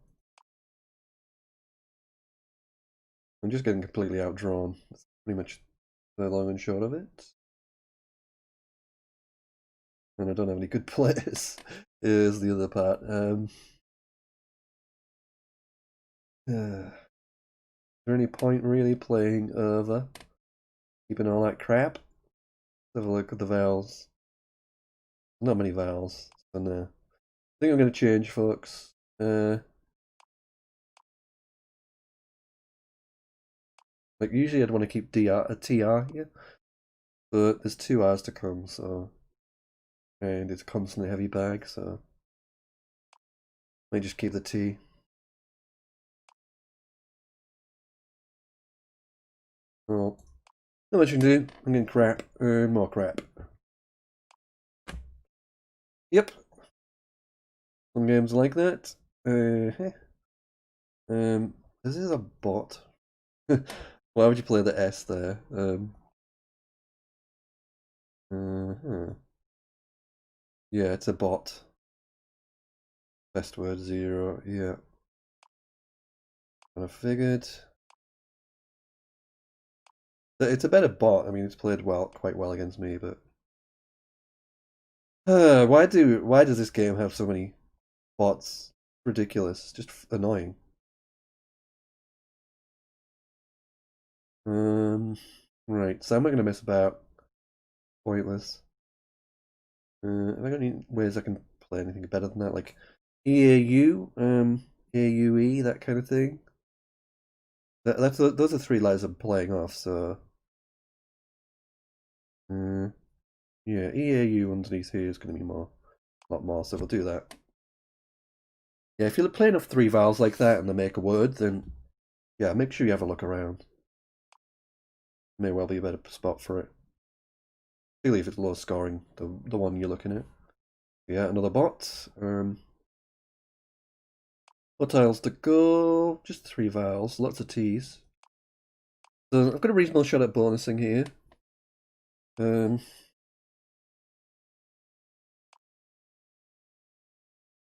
I'm just getting completely outdrawn. That's pretty much the long and short of it. And I don't have any good players, is the other part. Is there any point really playing over? Keeping all that crap? Let's have a look at the vowels. Not many vowels. So no. I think I'm going to change, folks. Like, usually I'd want to keep a TR here. But there's 2 R's to come, so... And it's a constantly heavy bag, so... I might just keep the T. Well, not much you can do. I'm getting crap and more crap. Yep. Some games like that. This is a bot. Why would you play the S there? Yeah, it's a bot. Best word 0. Yeah. Kind of figured. It's a better bot. I mean, it's played quite well against me, but why does this game have so many bots? Ridiculous. Just annoying. Right. So I'm not gonna mess about. Pointless. Have I got any ways I can play anything better than that? Like EAU, AUE, that kind of thing. Those are 3 letters I'm playing off, so yeah, EAU underneath here is going to be a lot more, so we'll do that. Yeah, if you're playing off 3 vowels like that and they make a word, then yeah, make sure you have a look around. May well be a better spot for it. Particularly if it's low scoring, the one you're looking at. Yeah, another bot. What tiles to go? Just 3 vowels, lots of T's. So I've got a reasonable shot at bonusing here.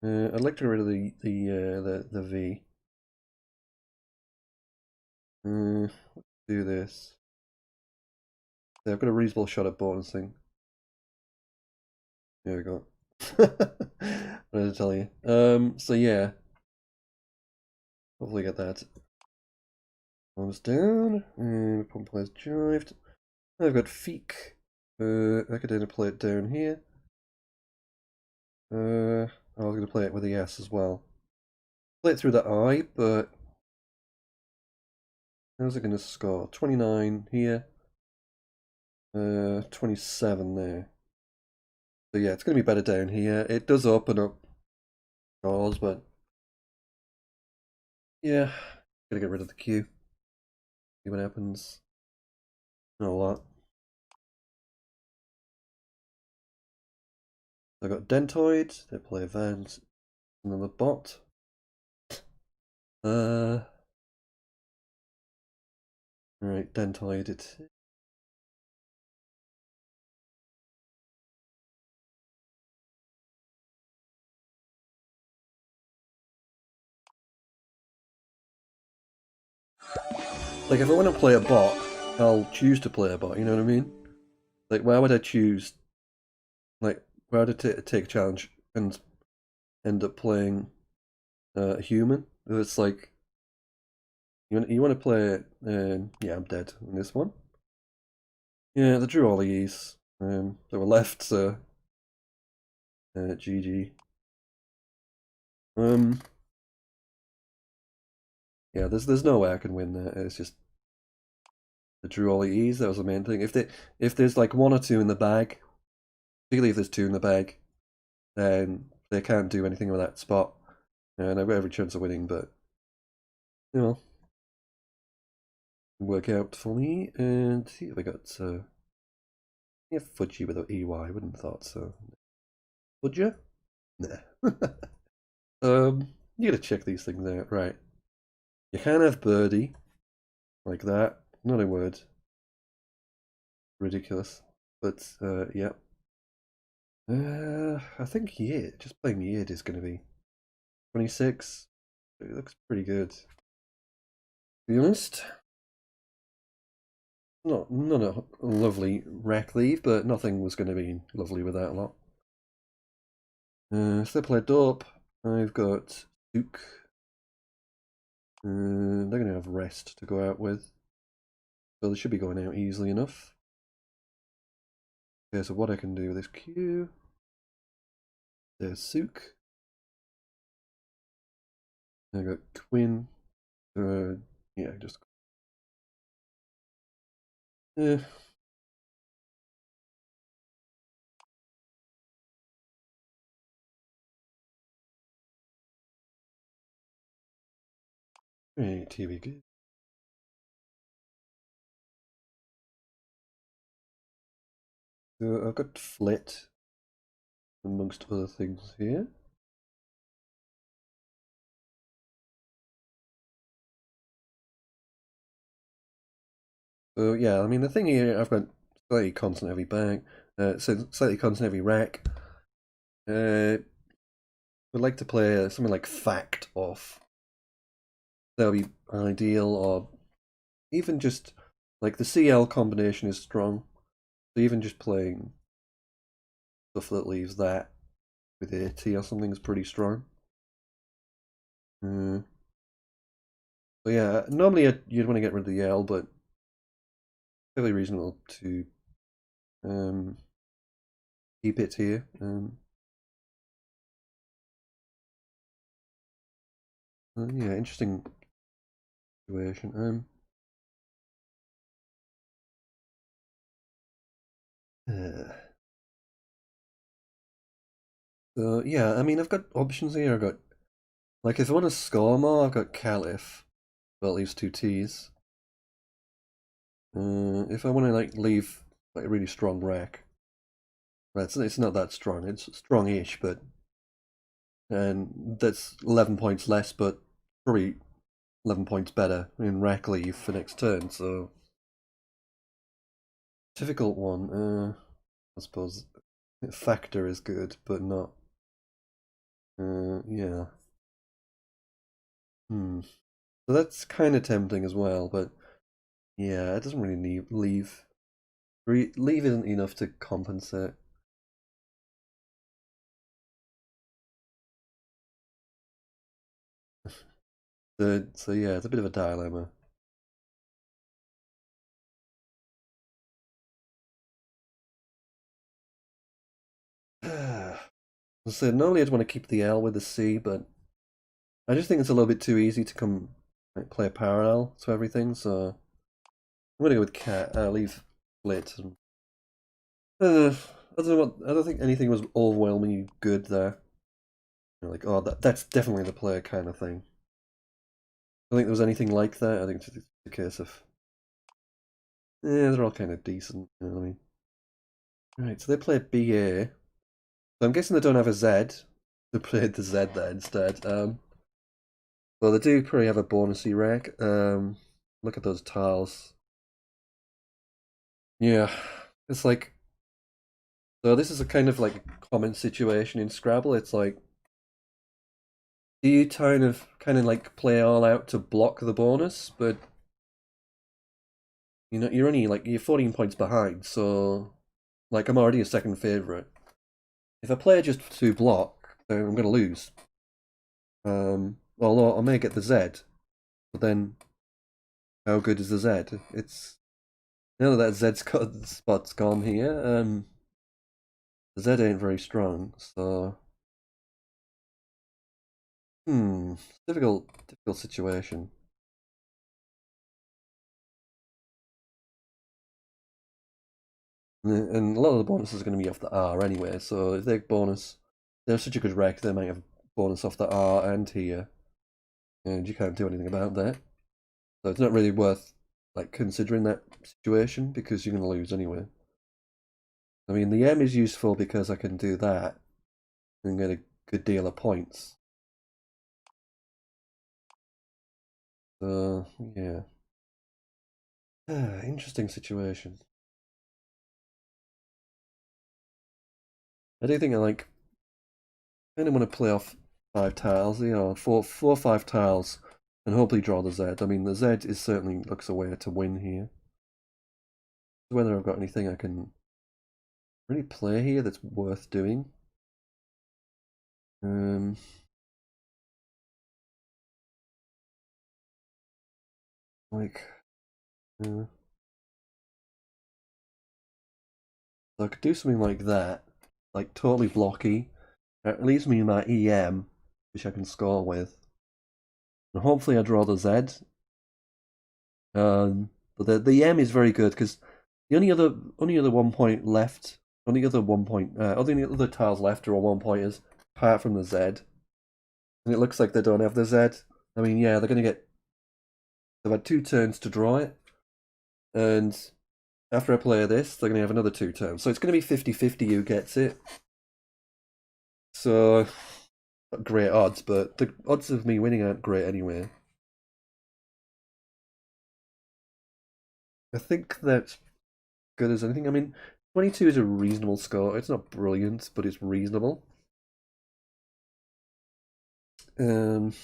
I'd like to get rid of the V. Let's do this. Yeah, I've got a reasonable shot at bonusing. There we go. What did I tell you? So yeah. Hopefully get that. Almost down. And pump players jived. I've got Feek. I could then play it down here. I was going to play it with the S as well. Play it through the I, but how's it going to score? 29 here. 27 there. So yeah, it's going to be better down here. It does open up scores, but yeah, gotta get rid of the Q. See what happens. Not a lot. I've got Dentoid, they play Vans, and then the bot. Alright, Dentoid it. Like, if I want to play a bot, I'll choose to play a bot, you know what I mean? Like, why would I choose, like, why would I take a challenge and end up playing a human? It's like, you want to play, yeah, I'm dead in this one. Yeah, they drew all the E's. They were left, so GG. Yeah, there's no way I can win that. It's just the drew all the E's. That was the main thing. If there's like 1 or 2 in the bag, particularly if there's 2 in the bag, then they can't do anything with that spot, and I've got every chance of winning. But you know, work out for me. And see if I got yeah, Fudgy without EY. Wouldn't have thought so. Would you? Nah. You gotta check these things out, right? You can have birdie like that. Not a word. Ridiculous. But yeah. I think Yid, just playing Yid is going to be 26. It looks pretty good. To be honest, not a lovely rack leave, but nothing was going to be lovely with that lot. So they play Dope. I've got Duke. They're going to have Rest to go out with. So they should be going out easily enough. Okay, so what I can do with this Q. There's Sook. I got Quinn. Yeah, just. Yeah. Right, here we go. So I've got Flit amongst other things here. So yeah, I mean the thing here, I've got slightly constant heavy bag, so slightly constant heavy rack. Would like to play something like Fact off. That would be ideal, or even just like the CL combination is strong. So even just playing stuff that leaves that with AT or something is pretty strong. So yeah, normally you'd want to get rid of the L, but fairly reasonable to keep it here. Yeah, interesting situation. So yeah, I mean I've got options here. I've got like if I want to score more, I've got Caliph, but at least 2 T's. If I want to like leave like a really strong rack, It's not that strong. It's strong-ish, but and that's 11 points less, but probably 11 points better in rack leave for next turn. So difficult one. I suppose factor is good, but not. Yeah. So that's kind of tempting as well, but yeah, it doesn't really need leave. Leave isn't enough to compensate. So yeah, it's a bit of a dilemma. So normally I'd want to keep the L with the C, but I just think it's a little bit too easy to play parallel to everything. So I'm gonna go with cat. Leave split. I don't know what. I don't think anything was overwhelmingly good there. Like, oh, that's definitely the player kind of thing. I think there was anything like that. I think it's just a case of, yeah, they're all kind of decent. You know what I mean? Right, so they play BA. So I'm guessing they don't have a Z. They played the Z there instead. Well, they do probably have a bonusy rack. Look at those tiles. Yeah, it's like, so this is a kind of like a common situation in Scrabble. It's like, do you kind of like play all out to block the bonus, but you know you're 14 points behind, so like I'm already a second favorite. If I play just to block, then I'm gonna lose. Although I may get the Z, but then how good is the Z? It's now that Z's spot's gone here. The Z ain't very strong, so difficult situation. And a lot of the bonuses are going to be off the R anyway, so if they bonus, they're such a good wreck, they might have bonus off the R and here, and you can't do anything about that. So it's not really worth like considering that situation because you're going to lose anyway. I mean, the M is useful because I can do that and get a good deal of points. So yeah, interesting situation. I do think I kind of want to play off 5 tiles, you know, four or 5 tiles, and hopefully draw the Z. I mean, the Z is certainly looks a way to win here. Whether I've got anything I can really play here that's worth doing. Like, so I could do something like that, like totally blocky. It leaves me my EM, which I can score with, and hopefully I draw the Z. But the M is very good because the only other 1 point left, only other 1 point, only other tiles left are all 1 pointers, apart from the Z. And it looks like they don't have the Z. I mean, yeah, they're gonna get. They've had 2 turns to draw it, and after I play this, they're gonna have another 2 turns. So it's gonna be 50-50 who gets it. So not great odds, but the odds of me winning aren't great anyway. I think that's good as anything. I mean, 22 is a reasonable score. It's not brilliant, but it's reasonable. And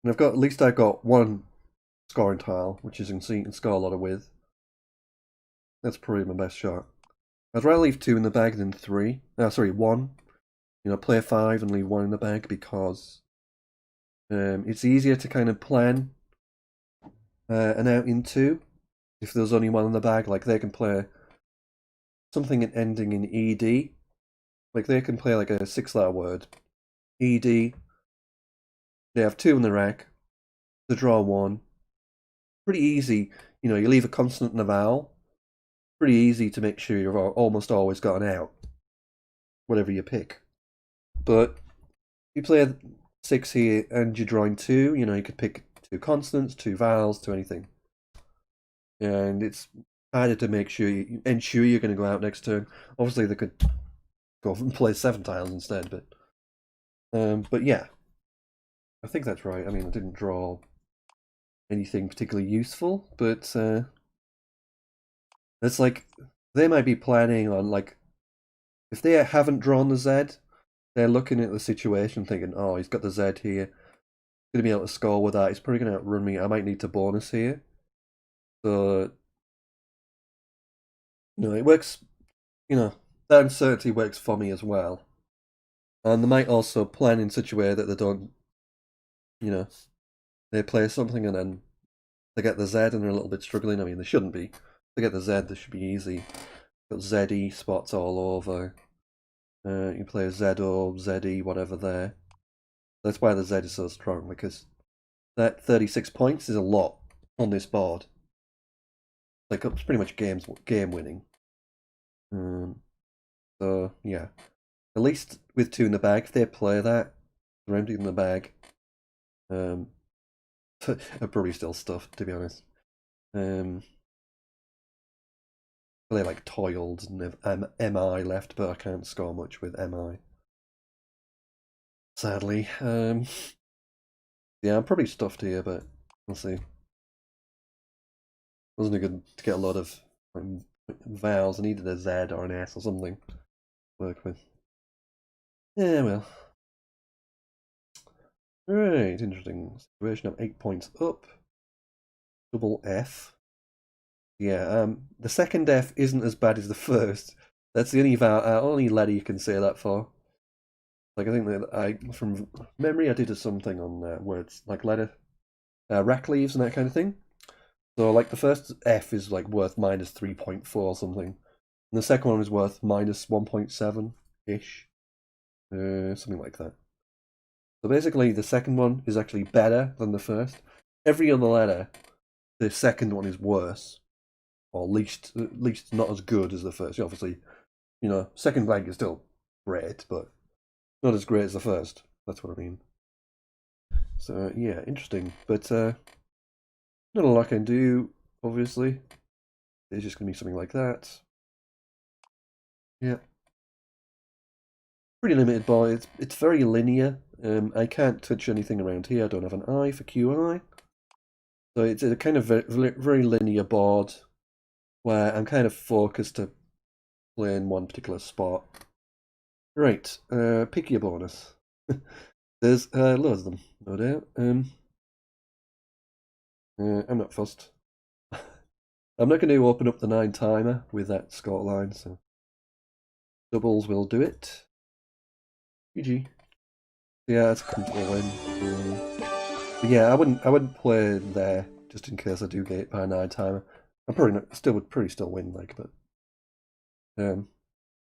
at least I've got one scoring tile, which is you can score a lot of with. That's probably my best shot. I'd rather leave 2 in the bag than 3. Sorry, 1. You know, play 5 and leave 1 in the bag because it's easier to kind of plan an out in 2 if there's only 1 in the bag. Like they can play something ending in ED. Like they can play like a 6-letter word. ED. They have 2 in the rack. They draw 1. Pretty easy. You know, you leave a consonant and a vowel. Pretty easy to make sure you've almost always got an out. Whatever you pick. But you play 6 here and you're drawing 2. You know, you could pick 2 consonants, 2 vowels, 2 anything. And it's harder to make sure ensure you're going to go out next turn. Obviously, they could go and play 7 tiles instead, but yeah, I think that's right. I mean, I didn't draw anything particularly useful, but it's like they might be planning on, like, if they haven't drawn the Z, they're looking at the situation thinking, oh, he's got the Z here, going to be able to score with that. He's probably going to outrun me. I might need to bonus here. So, it works, that uncertainty works for me as well. And they might also plan in such a way that they don't, they play something and then they get the Z and they're a little bit struggling. I mean, they shouldn't be. If they get the Z, they should be easy. Got ZE spots all over. You play ZO, ZE, whatever there. That's why the Z is so strong, because that 36 points is a lot on this board. Like, it's pretty much game winning. So yeah, at least with 2 in the bag, if they play that, they're empty in the bag. I'm probably still stuffed, to be honest. Play like toiled and have MI left, but I can't score much with MI. Sadly. Yeah, I'm probably stuffed here, but we'll see. Wasn't it good to get a lot of vowels? I needed a Z or an S or something to work with. Yeah, well. Right, interesting situation. I'm 8 points up. Double F. Yeah, the second F isn't as bad as the first. That's the only letter you can say that for. Like, I think that from memory, I did something on words like letter, rack leaves and that kind of thing. So, like, the first F is like worth minus 3.4 or something, and the second one is worth minus 1.7 ish, something like that. So basically, the second one is actually better than the first. Every other letter, the second one is worse, or at least not as good as the first. Obviously, second blank is still great, but not as great as the first. That's what I mean. So yeah, interesting. But not a lot I can do, obviously. It's just going to be something like that. Yeah. Pretty limited board. It's very linear. I can't touch anything around here. I don't have an I for QI. So it's a kind of very linear board where I'm kind of focused to play in one particular spot. Right, pick your bonus. There's loads of them, no doubt. I'm not fussed. I'm not going to open up the 9 timer with that score line, so doubles will do it. GG. Yeah, that's a comfortable win. But yeah, I wouldn't play there just in case I do get it by a 9 timer. I'm probably would still win, like, but yeah,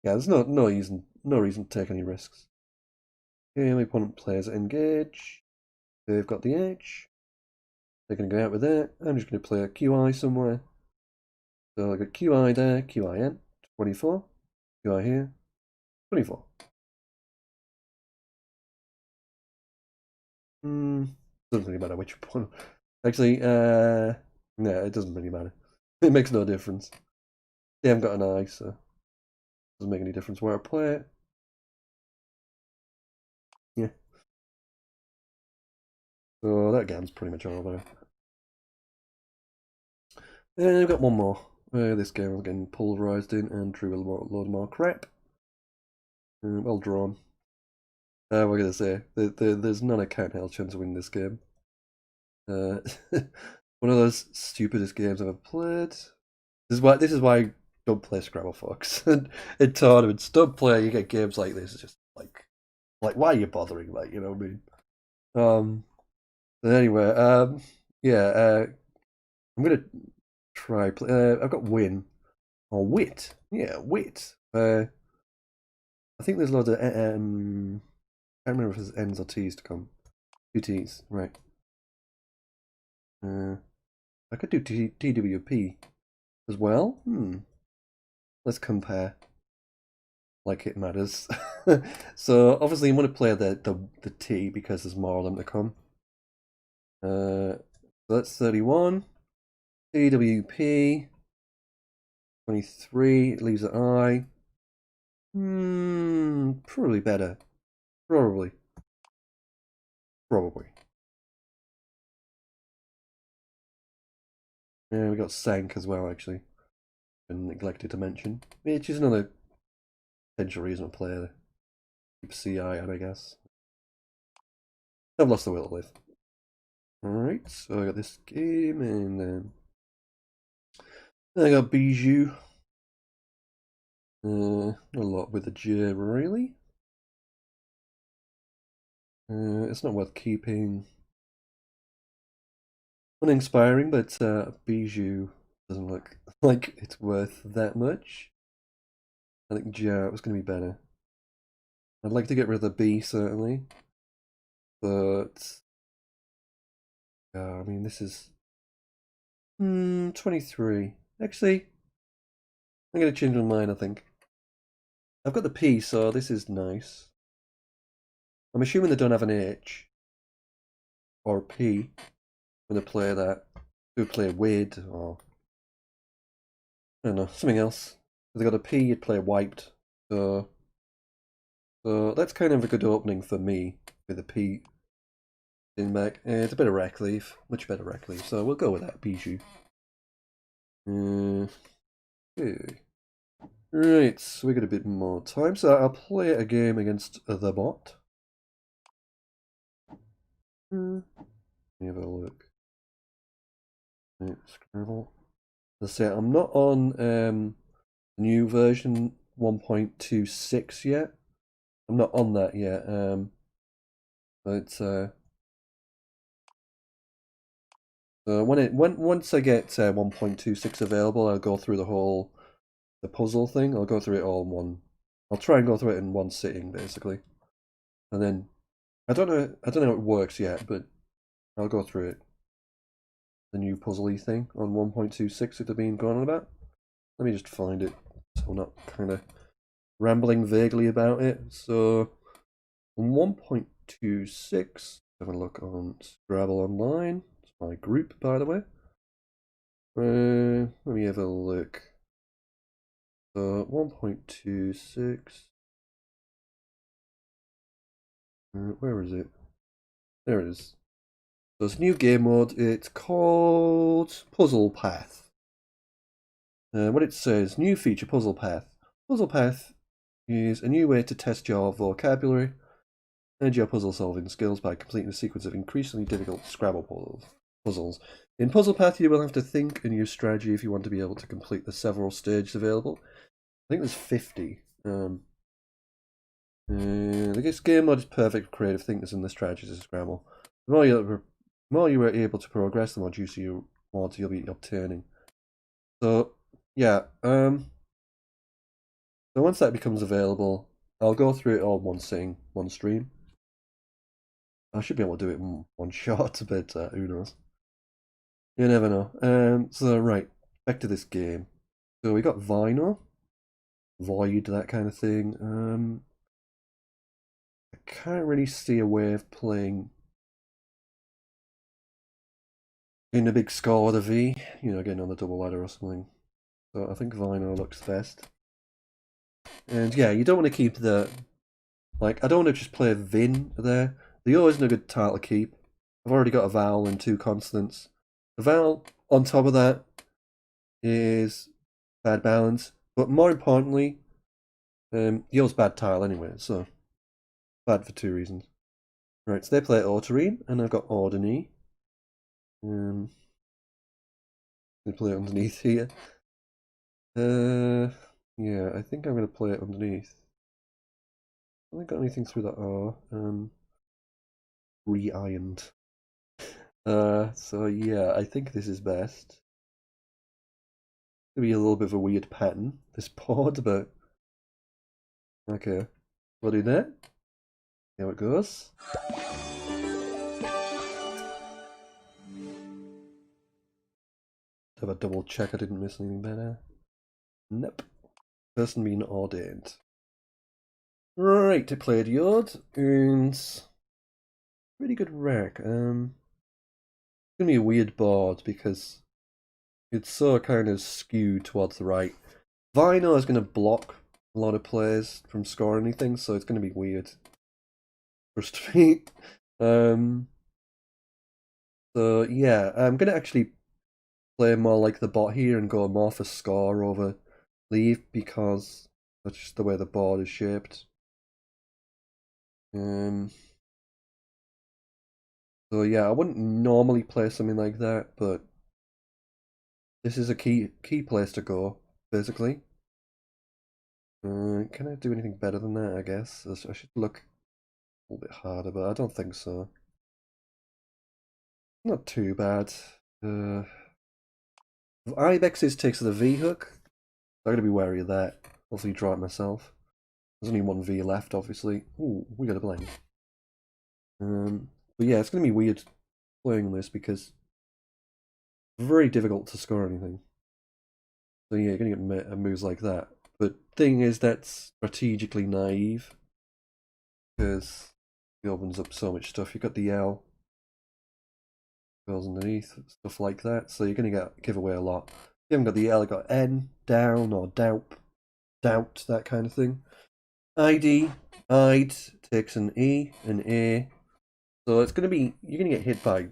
there's no reason to take any risks. Okay, my opponent plays engage. They've got the edge. They're going to go out with that. I'm just going to play a QI somewhere. So I got QI there, QIN, 24. QI here, 24. Doesn't really matter which one. Actually, no, it doesn't really matter. It makes no difference. They haven't got an eye, so it doesn't make any difference where I play it. Yeah. So that game's pretty much over. And I've got one more. This game I'm getting pulverized in and drew a load more crap. Well drawn. What am I gonna say? There's none of count hell chance of winning this game. One of those stupidest games I've ever played. This is why I don't play Scrabble, folks. In tournaments, don't play. You get games like this. It's just like why are you bothering? Like, you know what I mean? But anyway, yeah. I'm gonna try. I've got win or wit. Yeah, wit. I think there's loads of. I can't remember if there's N's or T's to come. 2 T's, right. I could do TWP as well. Let's compare. Like it matters. So obviously I'm going to play the T because there's more of them to come. So that's 31. TWP. 23, it leaves an I. Probably better. Probably. Yeah, we got Sank as well, actually. Been neglected to mention. Which is another potential reason to play the keep CI on, I guess. I've lost the will to live. Alright, so I got this game, and then I got Bijou. Not a lot with the J, really. It's not worth keeping. Uninspiring, but Bijou doesn't look like it's worth that much. I think J was going to be better. I'd like to get rid of the B, certainly. But I mean, this is 23. Actually, I'm going to change my mind, I think. I've got the P, so this is nice. I'm assuming they don't have an H or P when they play that. They would play Wid or I don't know, something else. If they got a P, you'd play Wiped. So that's kind of a good opening for me with a P in back. It's a bit of Rackleaf, much better Rackleaf. So we'll go with that, Bijou. Okay. Right, so we got a bit more time. So I'll play a game against the bot. Let me have a look. Right, Scrabble. Let's say I'm not on new version 1.26 yet. I'm not on that yet. But so once I get 1.26 available, I'll go through the puzzle thing. I'll go through it all in one. I'll try and go through it in one sitting, basically. And then I don't know how it works yet, but I'll go through it. The new puzzle-y thing on 1.26 that they've been going on about. Let me just find it so I'm not kind of rambling vaguely about it. So on 1.26, have a look on Scrabble Online. It's my group, by the way. Let me have a look. So 1.26. Where is it? There it is. So it's a new game mode. It's called Puzzle Path. What it says, new feature, Puzzle Path. Puzzle Path is a new way to test your vocabulary and your puzzle solving skills by completing a sequence of increasingly difficult Scrabble puzzles. In Puzzle Path, you will have to think and use strategy if you want to be able to complete the several stages available. I think there's 50. This game mode is perfect for creative thinkers and the strategies of Scrabble. The more you are able to progress, the more juicy rewards you'll be obtaining. So, yeah. So once that becomes available, I'll go through it all in one sitting, one stream. I should be able to do it in one shot, but who knows? You never know. So, right, back to this game. So we got Vinyl, Void, that kind of thing. I can't really see a way of playing in a big score with a V, you know, getting on the double ladder or something. So I think Vinyl looks best. And yeah, you don't want to keep the... Like, I don't want to just play Vin there. The O isn't a good tile to keep. I've already got a vowel and two consonants. The vowel on top of that is bad balance. But more importantly, Yo's bad tile anyway, so bad for two reasons. Right, so they play Autorine, and I've got Ordiny. They play it underneath here. Yeah, I think I'm going to play it underneath. I haven't got anything through that R. Re-ironed. So yeah, I think this is best. It's gonna be a little bit of a weird pattern, this board, but okay. We'll do that. See how it goes. Have a double check I didn't miss anything better. Nope. Person being ordained. Right, I played Yod, and pretty good rack. It's gonna be a weird board because it's so kind of skewed towards the right. Vinyl is going to block a lot of players from scoring anything, so it's going to be weird for us to beat. So yeah, I'm going to actually play more like the bot here and go more for score over leave because that's just the way the board is shaped. So yeah, I wouldn't normally play something like that, but this is a key place to go, basically. Can I do anything better than that, I guess? I should look a little bit harder, but I don't think so. Not too bad. Ibexes takes the V hook. I'm gonna be wary of that. Also, draw it myself. There's only one V left, obviously. Ooh, we got a blank. But yeah, it's gonna be weird playing this because it's very difficult to score anything. So yeah, you're gonna get moves like that. But thing is, that's strategically naive because it opens up so much stuff. You've got the L goes underneath, stuff like that. So you're gonna give away a lot. You haven't got the L, you've got N, down or doubt, that kind of thing. ID, I'd takes an E, an A. So it's gonna be you're gonna get hit by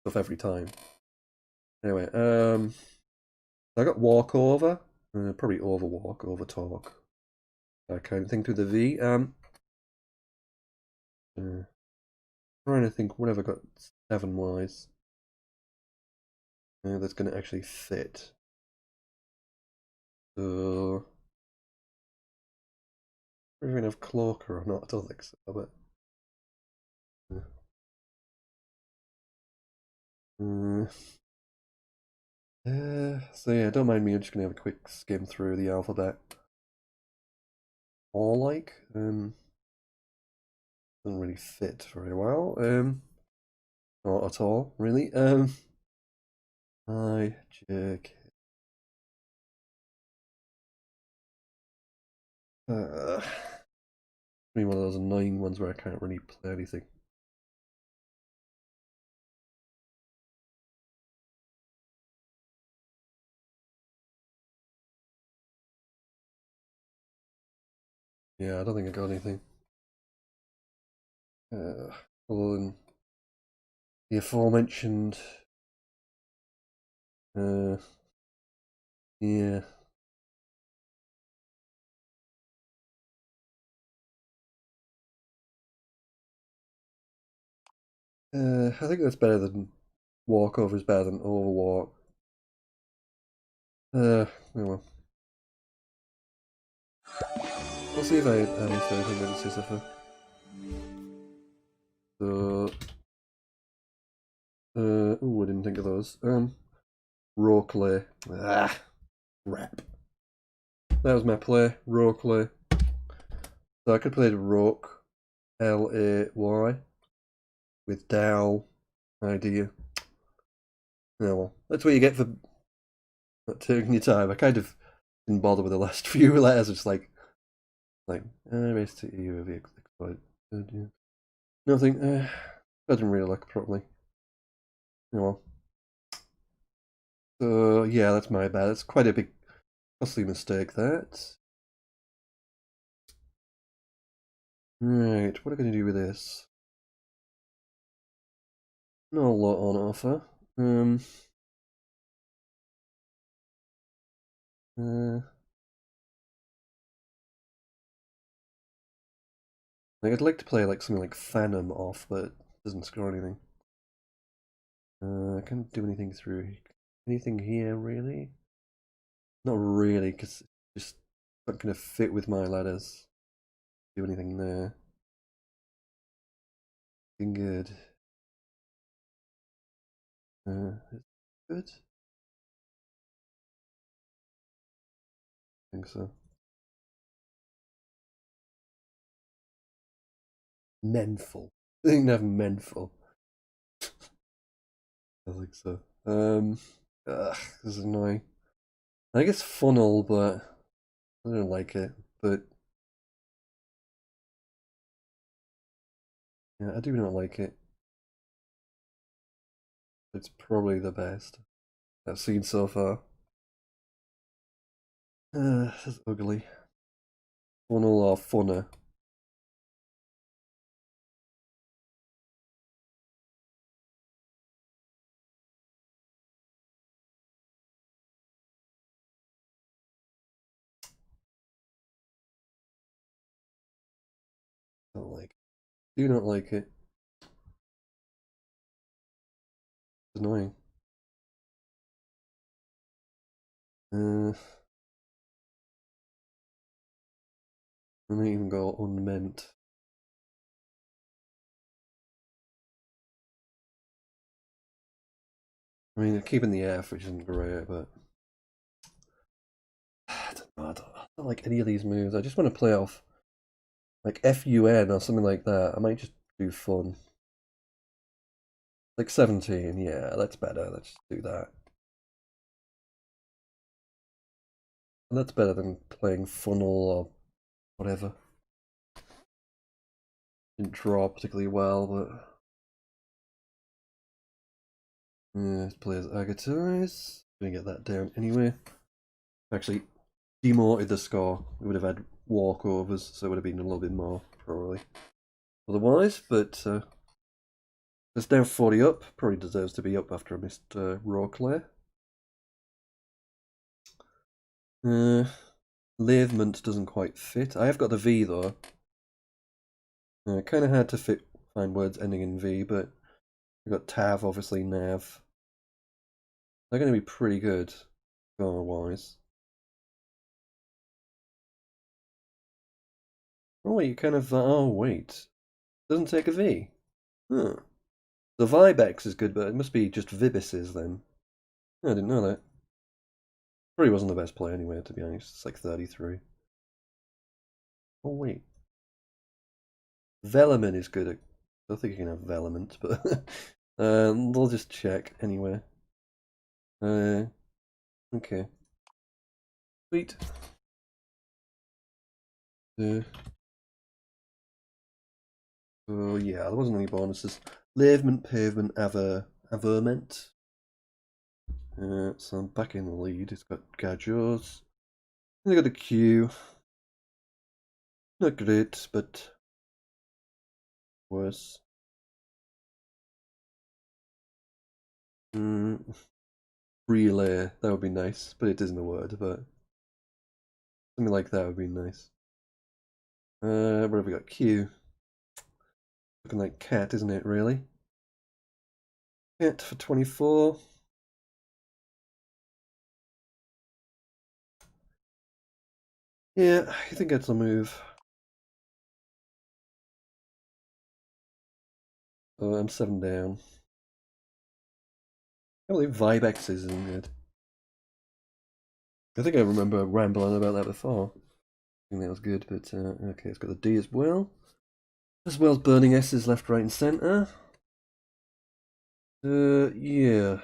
stuff every time. Anyway, I got walkover, probably overwalk, over talk, that kind of thing through the V. Trying to think what have I got 7 wise that's gonna actually fit. So we're gonna have cloaker or not? I don't think so, but so yeah, don't mind me. I'm just gonna have a quick skim through the alphabet. All like doesn't really fit very well. Not at all, really. I J K. Be one of those annoying ones where I can't really play anything. Yeah, I don't think I got anything. Other than the aforementioned. Yeah. I think that's better than walkover is better than overwalk. Oh well. We'll see if I say anything with the Sisypher. So, I didn't think of those. Raw clay. Rap. That was my play. Raw clay. So I could play the rook, Lay, with Dow idea. Yeah, well, that's what you get for not taking your time. I kind of didn't bother with the last few letters. It's like, race to EU of exploit. Nothing. I didn't really look properly. Yeah, well. So yeah, that's my bad. It's quite a big, costly mistake. That. Right. What are we going to do with this? Not a lot on offer. I'd like to play like something like Phantom off, but it doesn't score anything. I can't do anything through anything here really. Not really, because it's just not going to fit with my ladders. Do anything there. Looking good. Good. I think so. Menful. I think they have menful. I think so. This is annoying. I think it's funnel, but I don't like it. But yeah, I do not like it. It's probably the best I've seen so far. This is ugly. Funnel or funner? Don't like it. Do not like it. It's annoying. I don't even go unmeant. I mean, they're keeping the F, which isn't great, but I don't know. I don't like any of these moves. I just want to play off like FUN or something like that. I might just do fun. Like 17, yeah, that's better. Let's do that. And that's better than playing funnel or whatever. Didn't draw particularly well, but yeah, let's play as Agatize. Gonna get that down anyway. Actually, demoted the score. We would have had walkovers, so it would have been a little bit more probably. Otherwise, but it's now 40 up. Probably deserves to be up after I missed raw clear. Lavement doesn't quite fit. I have got the V though. Kind of hard to find words ending in V, but we've got Tav, obviously, Nav. They're going to be pretty good, grammar-wise. Oh, wait, you kind of... oh, wait. Doesn't take a V. Huh. The Vibex is good, but it must be just Vibices, then. I didn't know that. Probably wasn't the best play anyway, to be honest. It's like 33. Oh, wait. Velamin is good. I don't think you can have Velement, but... we'll just check anyway. Okay. Sweet. Oh yeah, there wasn't any bonuses. Lavement, pavement, averment. So I'm back in the lead. It's got Gajos. And I got the Q. Not great, but worse. Relay, that would be nice, but it isn't a word, but something like that would be nice. Where have we got? Q. Looking like cat, isn't it, really? Cat for 24. Yeah, I think that's a move. Oh, I'm 7 down. I believe Vibex isn't good. I think I remember rambling about that before. I think that was good, but okay, it's got the D as well. As well as burning S's left, right, and centre. Yeah.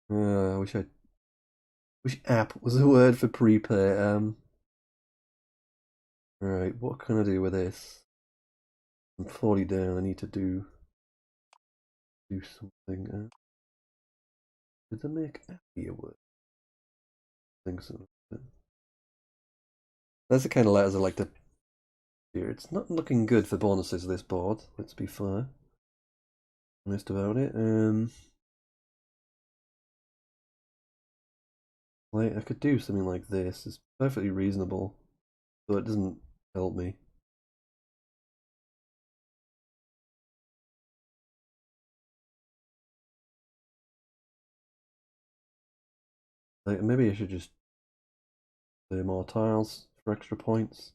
I wish app was a word for prepay. Alright, what can I do with this? I'm 40 down, I need to do something. Did I make appy a word? I think so. That's the kind of letters I like to hear. It's not looking good for bonuses this board, let's be fair. Honest about it. Like I could do something like this. It's perfectly reasonable, but it doesn't help me. Like, maybe I should just play more tiles for extra points.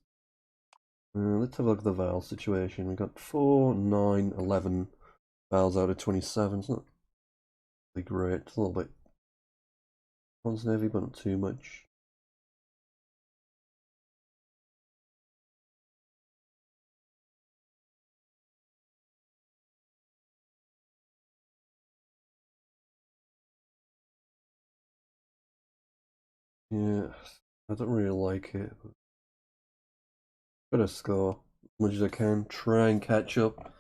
Let's have a look at the vowel situation. We got 4, 9, 11 vowels out of 27. It's not really great. It's a little bit consonant heavy, but not too much. Yeah, I don't really like it. But gotta score as much as I can. Try and catch up.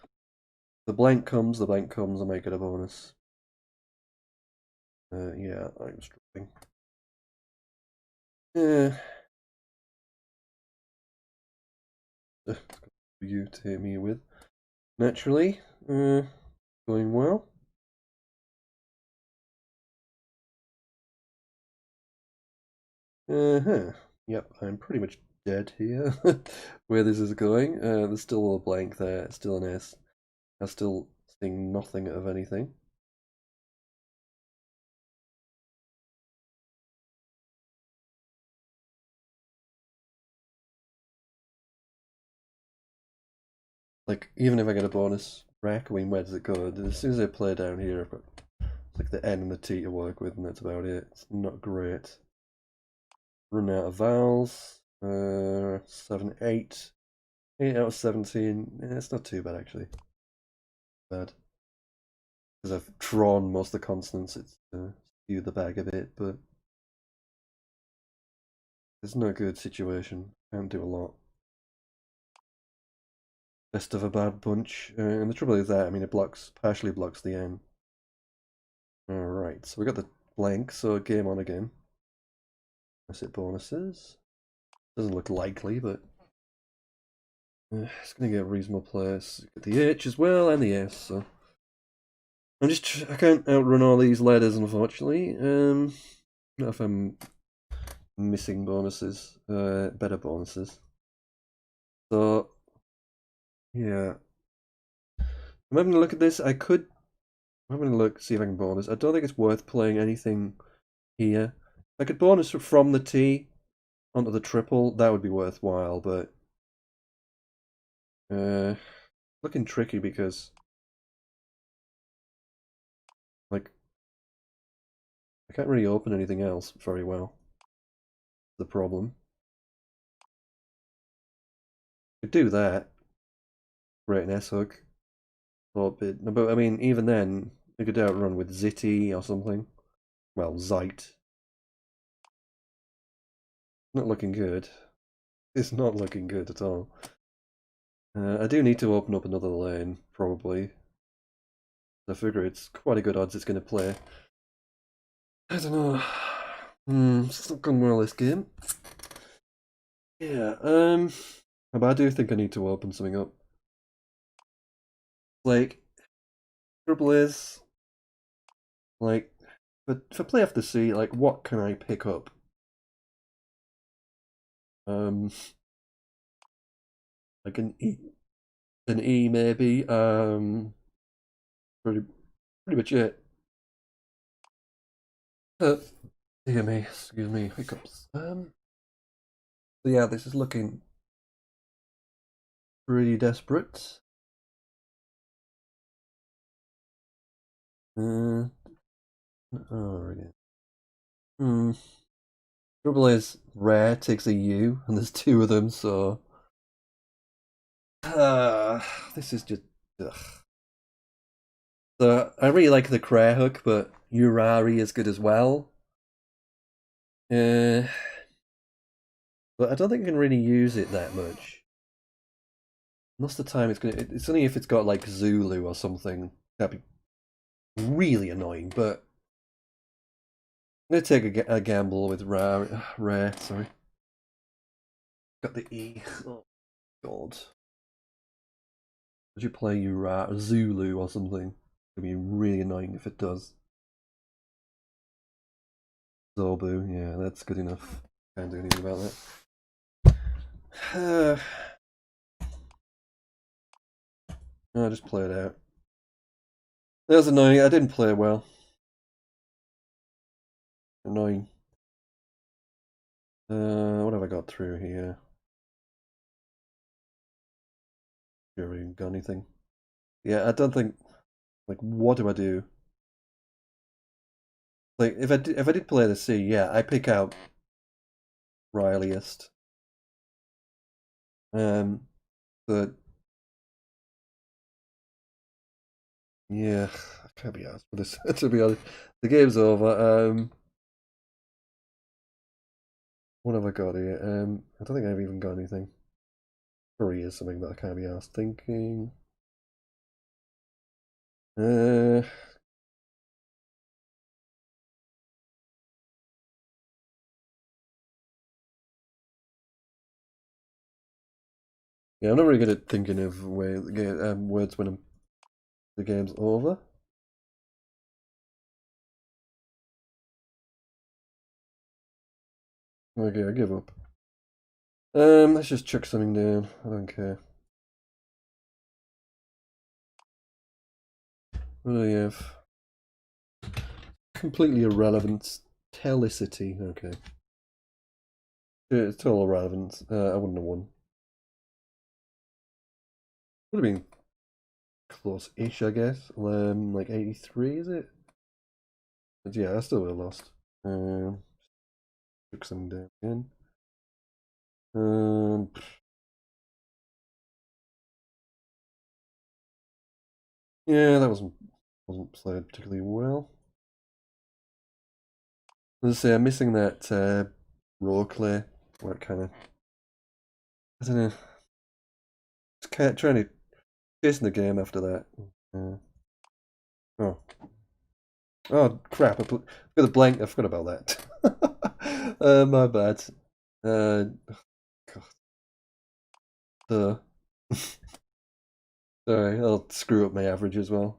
The blank comes, I make it a bonus. Yeah, I'm struggling. Yeah. You to hit me with. Naturally. Going well. Uh-huh. Yep, I'm pretty much dead here. Where this is going. There's still a blank there, still an S. I'm still seeing nothing of anything. Like, even if I get a bonus rack, I mean, where does it go? As soon as I play down here, I've got like the N and the T to work with, and that's about it. It's not great. Run out of vowels. 7, 8. 8 out of 17. It's not too bad, actually. Bad. Because I've drawn most of the consonants, it's skewed the bag a bit, but it's not a good situation. Can't do a lot. Best of a bad bunch. And the trouble is that, I mean, it partially blocks the N. Alright, so we got the blank, so game on again. Let's hit bonuses. Doesn't look likely, but it's going to get a reasonable place. Get the H as well, and the S, so I can't outrun all these letters, unfortunately. Not if I'm missing bonuses, better bonuses. So, yeah. I'm having a look at this. I'm having a look, see if I can bonus. I don't think it's worth playing anything here. If I could bonus from the T onto the triple, that would be worthwhile, but looking tricky because, like, I can't really open anything else very well. The problem. I could do that. Right, an S hook. But I mean, even then, I could outrun with Zitty or something. Well, Zeit. Not looking good. It's not looking good at all. I do need to open up another lane, probably. I figure it's quite a good odds it's going to play. I don't know. It's not going well this game. Yeah, but I do think I need to open something up. Like, trouble is, like, but if I play off the sea, like, what can I pick up? Um, like an E maybe. Pretty much it. Dear me, excuse me, hiccups. So yeah, this is looking pretty desperate. Oh, again. Hmm. Trouble is, rare takes a U, and there's two of them, so uh, this is just. Ugh. So I really like the Cray hook, but Urari is good as well. Uh, but I don't think I can really use it that much. Most of the time, it's only if it's got like Zulu or something. That'd be really annoying. But I'm gonna take a gamble with rare. Sorry, got the E. Oh God. Would you play Zulu or something? It'd be really annoying if it does. Zorbu, yeah, that's good enough. Can't do anything about that. I'll just play it out. That was annoying. I didn't play well. Annoying. What have I got through here? You ever even got anything? Yeah, I don't think. Like, what do I do? Like, if I did play the C, yeah, I pick out Rileyest. But yeah, I can't be asked for this. To be honest, the game's over. What have I got here? I don't think I've even got anything. Probably is something that I can't be asked thinking. Uh, Yeah, I'm not really good at thinking of words when the game's over. Okay, I give up. Let's just chuck something down. I don't care. What do I have? Completely irrelevant. Telicity. Okay. Yeah, it's total irrelevant. I wouldn't have won. Would have been close-ish, I guess. Like 83, is it? But yeah, I still would have lost. Chuck something down again. Um, yeah, that wasn't played particularly well. As I say, I'm missing that role play where it kind of, I don't know, just trying to chasing the game after that. Oh, oh crap! I got a blank. I forgot about that. My bad. Uh, God. Sorry, I'll screw up my average as well.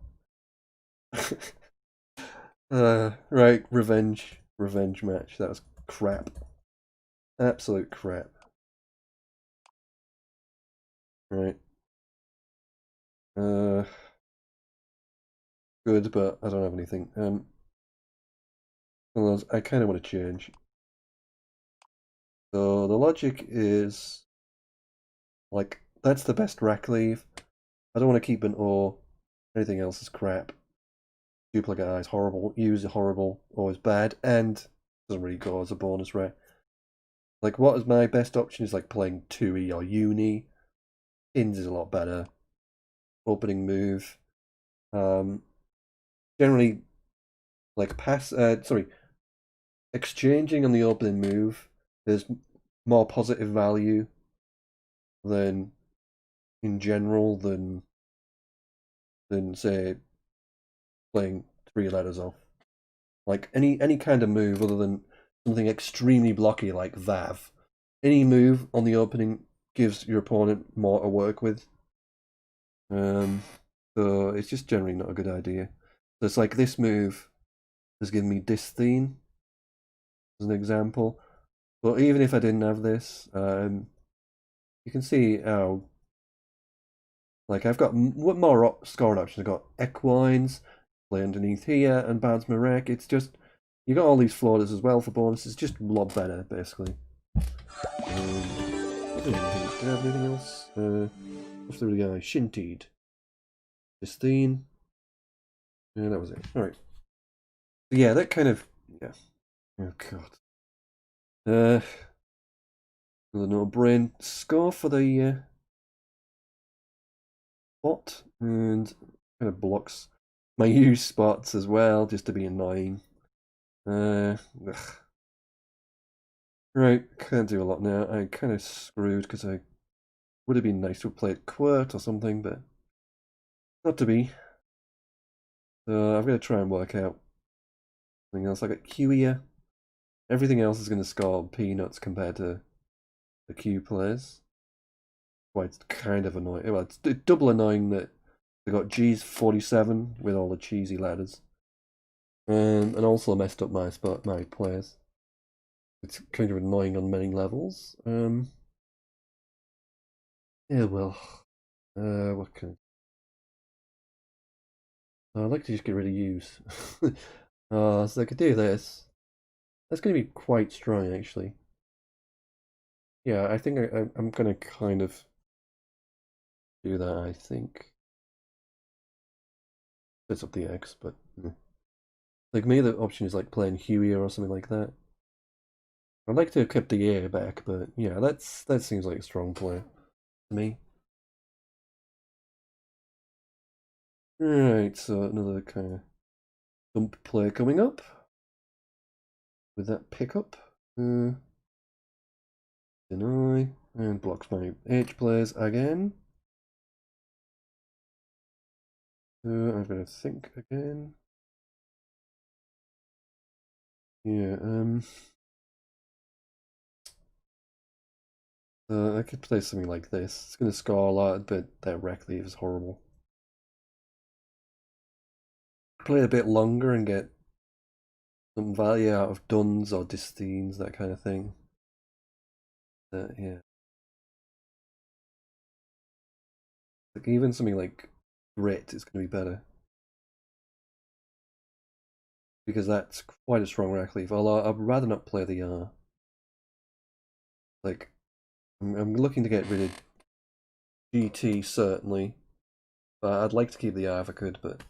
Right, revenge match. That was crap. Absolute crap. Right. Uh, Good, but I don't have anything. I kind of want to change. So the logic is like that's the best rack leave. I don't want to keep an O. Anything else is crap. Duplicate eye is horrible. Use is horrible. O is bad, and doesn't really go as a bonus rare. Like, what is my best option? Is like playing 2E or Uni. Ins is a lot better. Opening move. Generally, like exchanging on the opening move. There's more positive value than in general than say playing 3 letters off. Like any kind of move other than something extremely blocky like Vav. Any move on the opening gives your opponent more to work with. So it's just generally not a good idea. So it's like this move has given me Dysthene as an example. But even if I didn't have this, you can see how like I've got what more scoring options. I've got Equines, play underneath here, and bounce my wreck. It's just you got all these floaters as well for bonuses. Just a lot better, basically. I don't even think. Do I have anything else? What's the guy? Shintied. Justine. Yeah, that was it. Alright. Yeah, that kind of yeah. Oh god. Another no-brain score for the bot, and kind of blocks my use spots as well, just to be annoying. Ugh. Right, can't do a lot now. I kind of screwed because I would have been nice to have played Quirt or something, but not to be. So I've got to try and work out something else. I got Q here. Everything else is going to score peanuts compared to the Q players. Why it's kind of annoying. Well, it's double annoying that they got G's 47 with all the cheesy letters, and also messed up my players. It's kind of annoying on many levels. Yeah, well, what can I'd like to just get rid of use. So I could do this. That's going to be quite strong, actually. Yeah, I think I'm going to kind of do that, I think. Sets up the X, but like maybe the option is like playing Huey or something like that. I'd like to have kept the A back, but yeah, that seems like a strong play to me. Right, so another kind of dump play coming up with that pickup. Deny and blocks my H plays again. I'm gonna think again. Yeah, I could play something like this. It's going to score a lot, but that wreck leave is horrible. Play a bit longer and get some value out of duns or disdains, that kind of thing. Yeah. Like even something like grit is going to be better. Because that's quite a strong rack leaf. Although I'd rather not play the like I'm looking to get rid of GT certainly. But I'd like to keep the R if I could, but I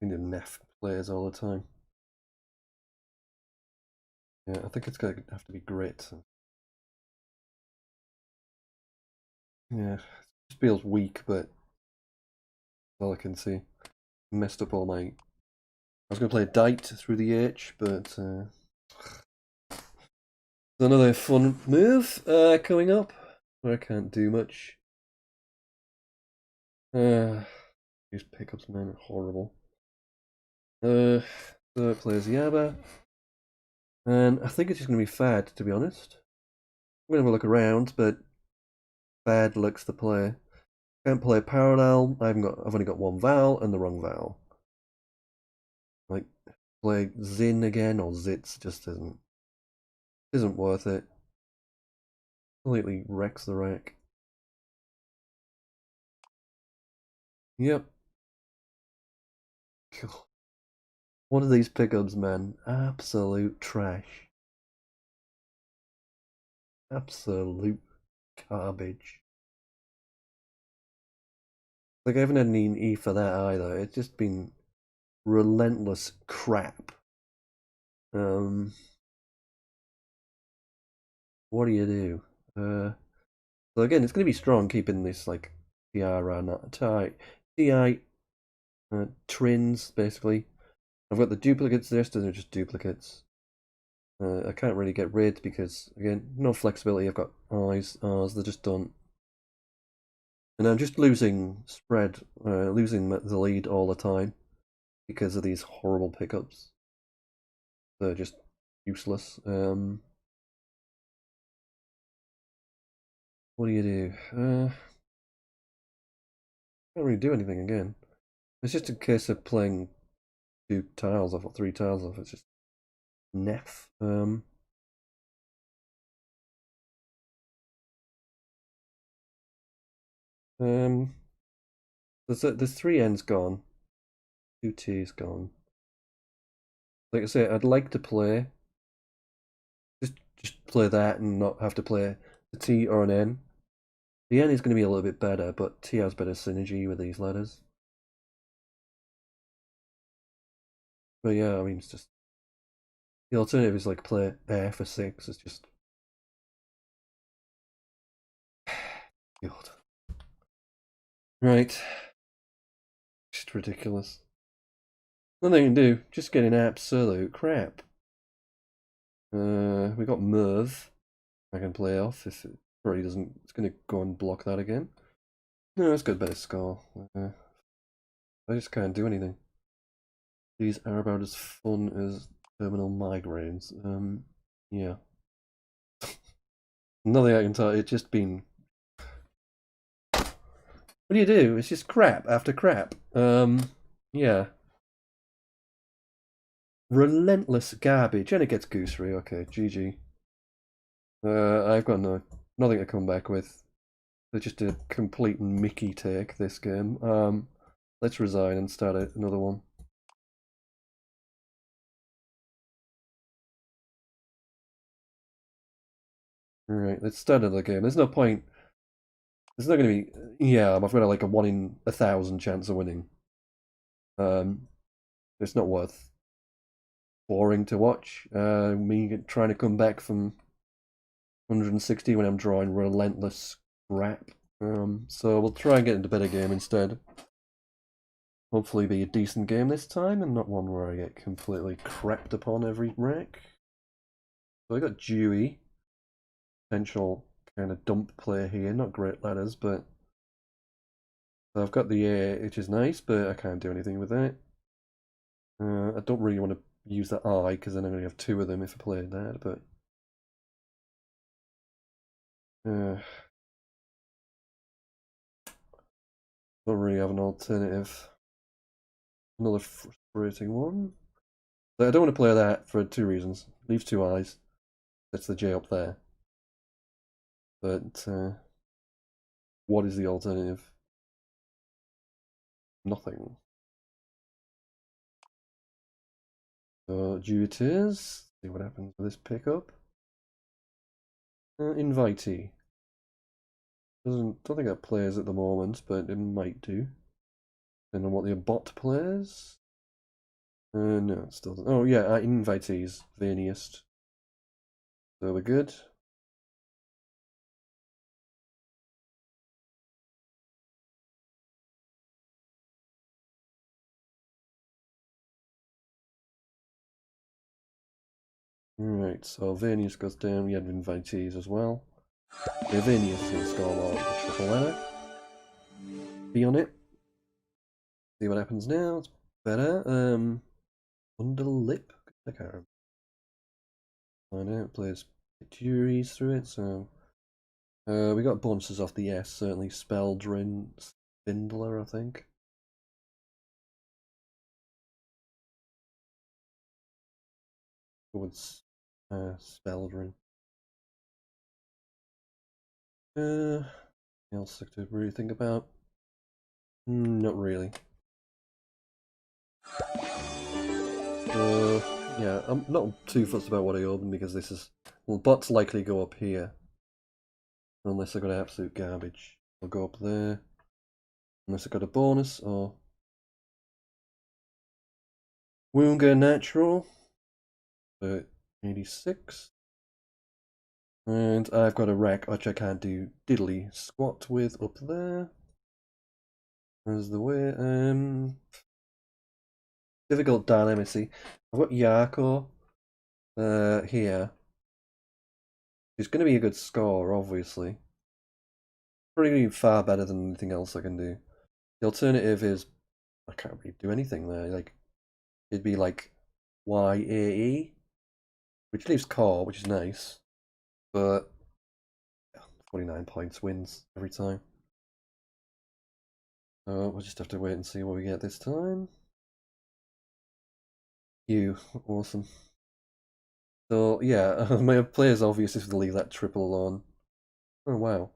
think the Neff players all the time. Yeah, I think it's gonna have to be grit. Yeah, it just feels weak, but all I can see. Messed up all my. I was gonna play Dite through the H, but another fun move coming up where I can't do much. These pickups, man, are horrible. So it plays Yaba, and I think it's just gonna be Fad, to be honest. I'm gonna have a look around, but Fad looks to play. Can't play parallel. I've only got one vowel and the wrong vowel. Like play Zin again or Zitz just isn't worth it. Completely wrecks the rack. Yep. One of these pickups, man. Absolute trash. Absolute garbage. Like I haven't had any E for that either. It's just been relentless crap. What do you do? So again, it's going to be strong keeping this like TI around that tight. TI trins basically. I've got the duplicates there, so they're just duplicates. I can't really get rid because again, no flexibility. I've got I's, R's. They're just done, and I'm just losing spread, losing the lead all the time because of these horrible pickups. They're just useless. What do you do? Can't really do anything again. It's just a case of playing 2 tiles off or 3 tiles off. It's just neff. There's 3 N's gone, 2 T's gone. Like I say, I'd like to play just play that and not have to play a T or an N. The N is going to be a little bit better, but T has better synergy with these letters. But yeah, I mean, it's just the alternative is like play Air for 6. It's just God. Right, just ridiculous. Nothing you can do. Just getting absolute crap. We got Merv. I can play off if it probably doesn't. It's going to go and block that again. No, it's got a better score. I just can't do anything. These are about as fun as terminal migraines. Yeah. Nothing I can tell. It's just been. What do you do? It's just crap after crap. Yeah. Relentless garbage, and it gets goosery. Okay, GG. I've got nothing to come back with. It's just a complete Mickey take this game. Let's resign and start another one. Alright, let's start another game. There's no point. There's not going to be. Yeah, I've got like a 1 in 1,000 chance of winning. It's not worth boring to watch. Me trying to come back from 160 when I'm drawing relentless crap. So we'll try and get into a better game instead. Hopefully be a decent game this time and not one where I get completely crapped upon every rack. So I got Dewey. Potential kind of dump play here. Not great ladders, but so I've got the A, which is nice, but I can't do anything with that. I don't really want to use the I because then I'm going to have 2 of them if I play that, but Don't really have an alternative. Another frustrating one. But I don't want to play that for two reasons. Leaves two eyes. That's the J up there. But what is the alternative? Nothing. So Jew it is. See what happens with this pickup. Invitee. Don't think that plays at the moment, but it might do. Depending on what the bot plays. No, it still doesn't. Oh yeah, invitees, veiniest. So we're good. Right, so veiniest goes down. We have invitees as well. The veiniest will score more with the triple letter. Be on it. See what happens now. It's better. Under lip. I can't remember. Find out. Plays juries through it. So we got bonuses off the S. Certainly Speldrin, Spindler, I think. Go with Speldrin. Anything else to really think about? Not really. Yeah, I'm not too fussed about what I open because this is... Well, bots likely go up here. Unless I got absolute garbage. I'll go up there. Unless I got a bonus or... Woonga Natural. 86. And I've got a wreck which I can't do diddly squat with up there. There's the way. Difficult dilemmacy. I've got Yarko here. He's going to be a good score, obviously. Probably far better than anything else I can do. The alternative is I can't really do anything there. Like it'd be like YAE, which leaves core, which is nice, but 49 points wins every time. So we'll just have to wait and see what we get this time. Awesome. So yeah, my player's obviously to leave that triple alone. Oh wow.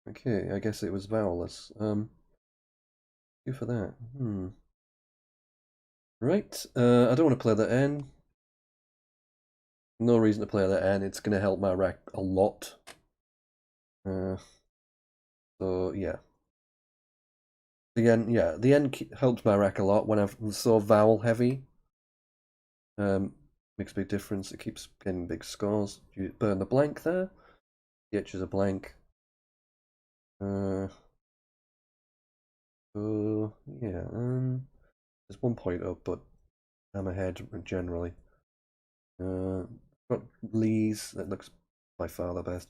Okay, I guess it was vowelless. Do for that. Right. I don't want to play that N. No reason to play that N. It's gonna help my rack a lot. So yeah. The N helped my rack a lot when I'm so vowel heavy. Makes a big difference. It keeps getting big scores. You burn the blank there. The H is a blank. So yeah, there's 1 point up, but I'm ahead generally. Got Lee's. That looks by far the best.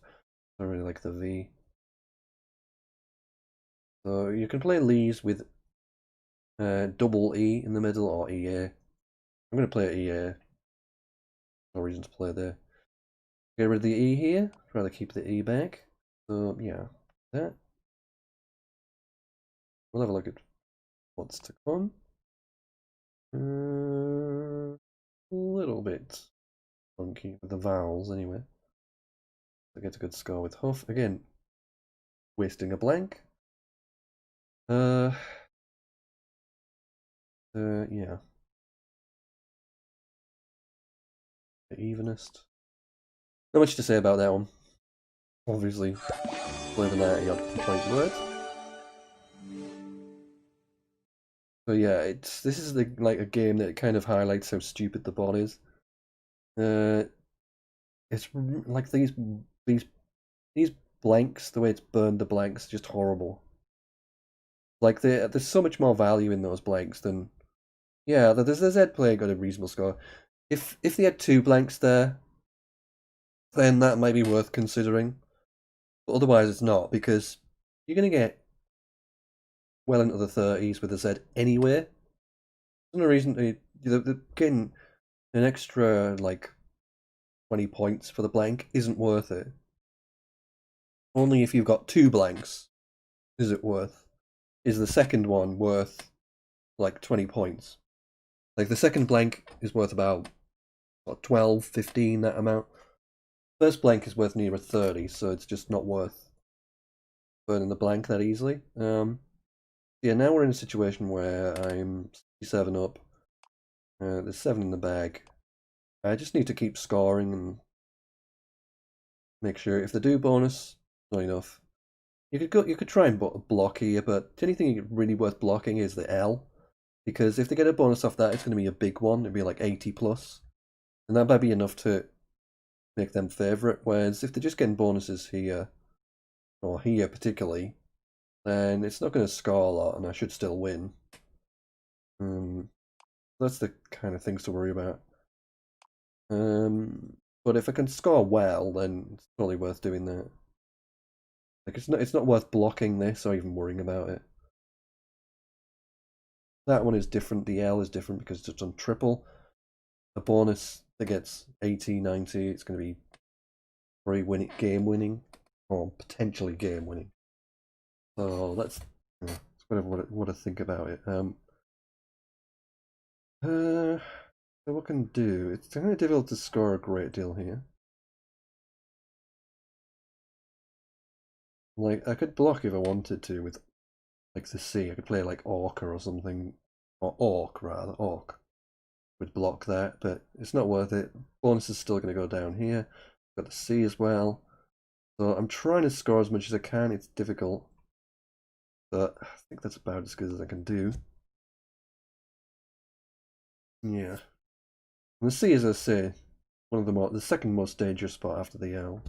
I really like the V. So you can play Lee's with double E in the middle or EA. I'm going to play EA. No reason to play there. Get rid of the E here. Rather keep the E back. So yeah, that. We'll have a look at what's to come. A little bit funky with the vowels anyway. I get a good score with Huff. Again, wasting a blank. Yeah. The evenest. Not much to say about that one. Obviously, play the 90 odd point word. So yeah, this is like a game that kind of highlights how stupid the bot is. It's like these blanks, the way it's burned the blanks, just horrible. Like there's so much more value in those blanks than the Z player got a reasonable score. If they had 2 blanks there, then that might be worth considering. But otherwise, it's not because you're gonna get well into the 30s with a Z anyway. There's no reason to getting an extra like 20 points for the blank isn't worth it. only if you've got 2 blanks is the second one worth like 20 points. Like the second blank is worth about what, 12, 15, that amount. First blank is worth near 30, so it's just not worth burning the blank that easily. Yeah, now we're in a situation where I'm 7 up. There's 7 in the bag. I just need to keep scoring and make sure if they do bonus, not enough. You could try and block here, but the only thing really worth blocking is the L, because if they get a bonus off that, it's going to be a big one. It'd be like 80 plus, and that might be enough to make them favourite. Whereas if they're just getting bonuses here, or here particularly, then it's not going to score a lot, and I should still win. That's the kind of things to worry about. But if I can score well, then it's probably worth doing that. Like it's not worth blocking this or even worrying about it. That one is different. The L is different because it's on triple. A bonus that gets 80, 90. It's going to be very game winning, or potentially game winning. So that's what I think about it. So what I can do? It's kind of difficult to score a great deal here. Like, I could block if I wanted to with, like, the C. I could play, like, Orca or something. Or Orc, rather. Orc would block that, but it's not worth it. Bonus is still going to go down here. Got the C as well. So I'm trying to score as much as I can. It's difficult. But I think that's about as good as I can do. Yeah. And the C, as I say, one of the second most dangerous spot after the L.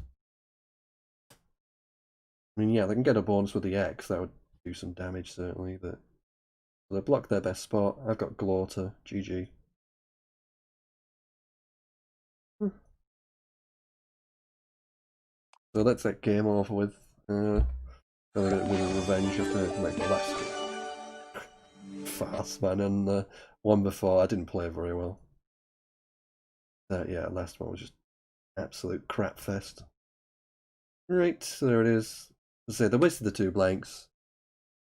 I mean, yeah, they can get a bonus with the X. That would do some damage, certainly. But they blocked their best spot. I've got Glorta. GG. So that's that game over with. I'm gonna get with a revenge after like the last farce, man. And the one before, I didn't play very well. Yeah, last one was just absolute crap fest. Right, so there it is. As I say, they wasted the 2 blanks,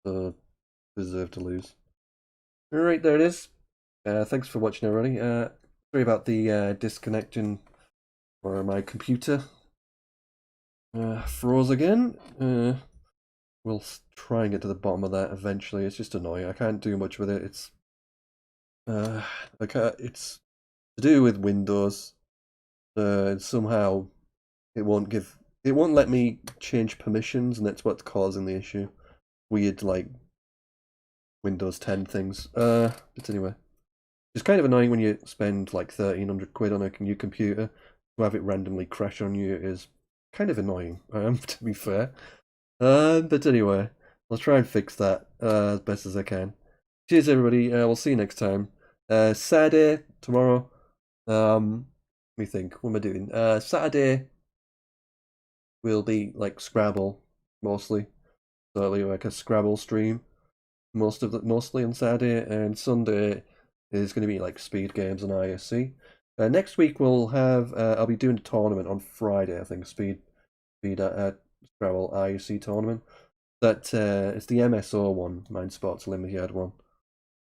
so deserve to lose. Alright, there it is. Thanks for watching, everybody. Sorry about the disconnecting for my computer. Froze again. We'll try and get to the bottom of that eventually. It's just annoying. I can't do much with it. It's it's to do with Windows. Somehow it won't let me change permissions, and that's what's causing the issue. Weird, like Windows 10 things. But anyway, it's kind of annoying when you spend like 1,300 quid on a new computer. To have it randomly crash on you is kind of annoying. To be fair. But anyway, I'll try and fix that as best as I can. Cheers, everybody. We'll see you next time. Saturday tomorrow. Let me think. What am I doing? Saturday will be like Scrabble mostly. So it'll be like a Scrabble stream mostly on Saturday, and Sunday is going to be like speed games and ISC. Next week we'll have I'll be doing a tournament on Friday. I think speed Scrabble ISC tournament. That it's the MSO one, Mind Sports Olympiad one,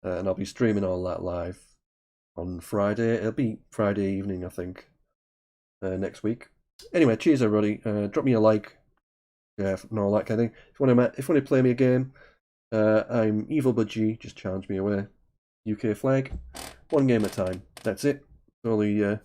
and I'll be streaming all that live on Friday. It'll be Friday evening, I think, next week. Anyway, cheers, everybody. Drop me a like, and all that kind of thing. If you want to play me a game, I'm Evil Budgie. Just challenge me away. UK flag, 1 game at a time. That's it. Only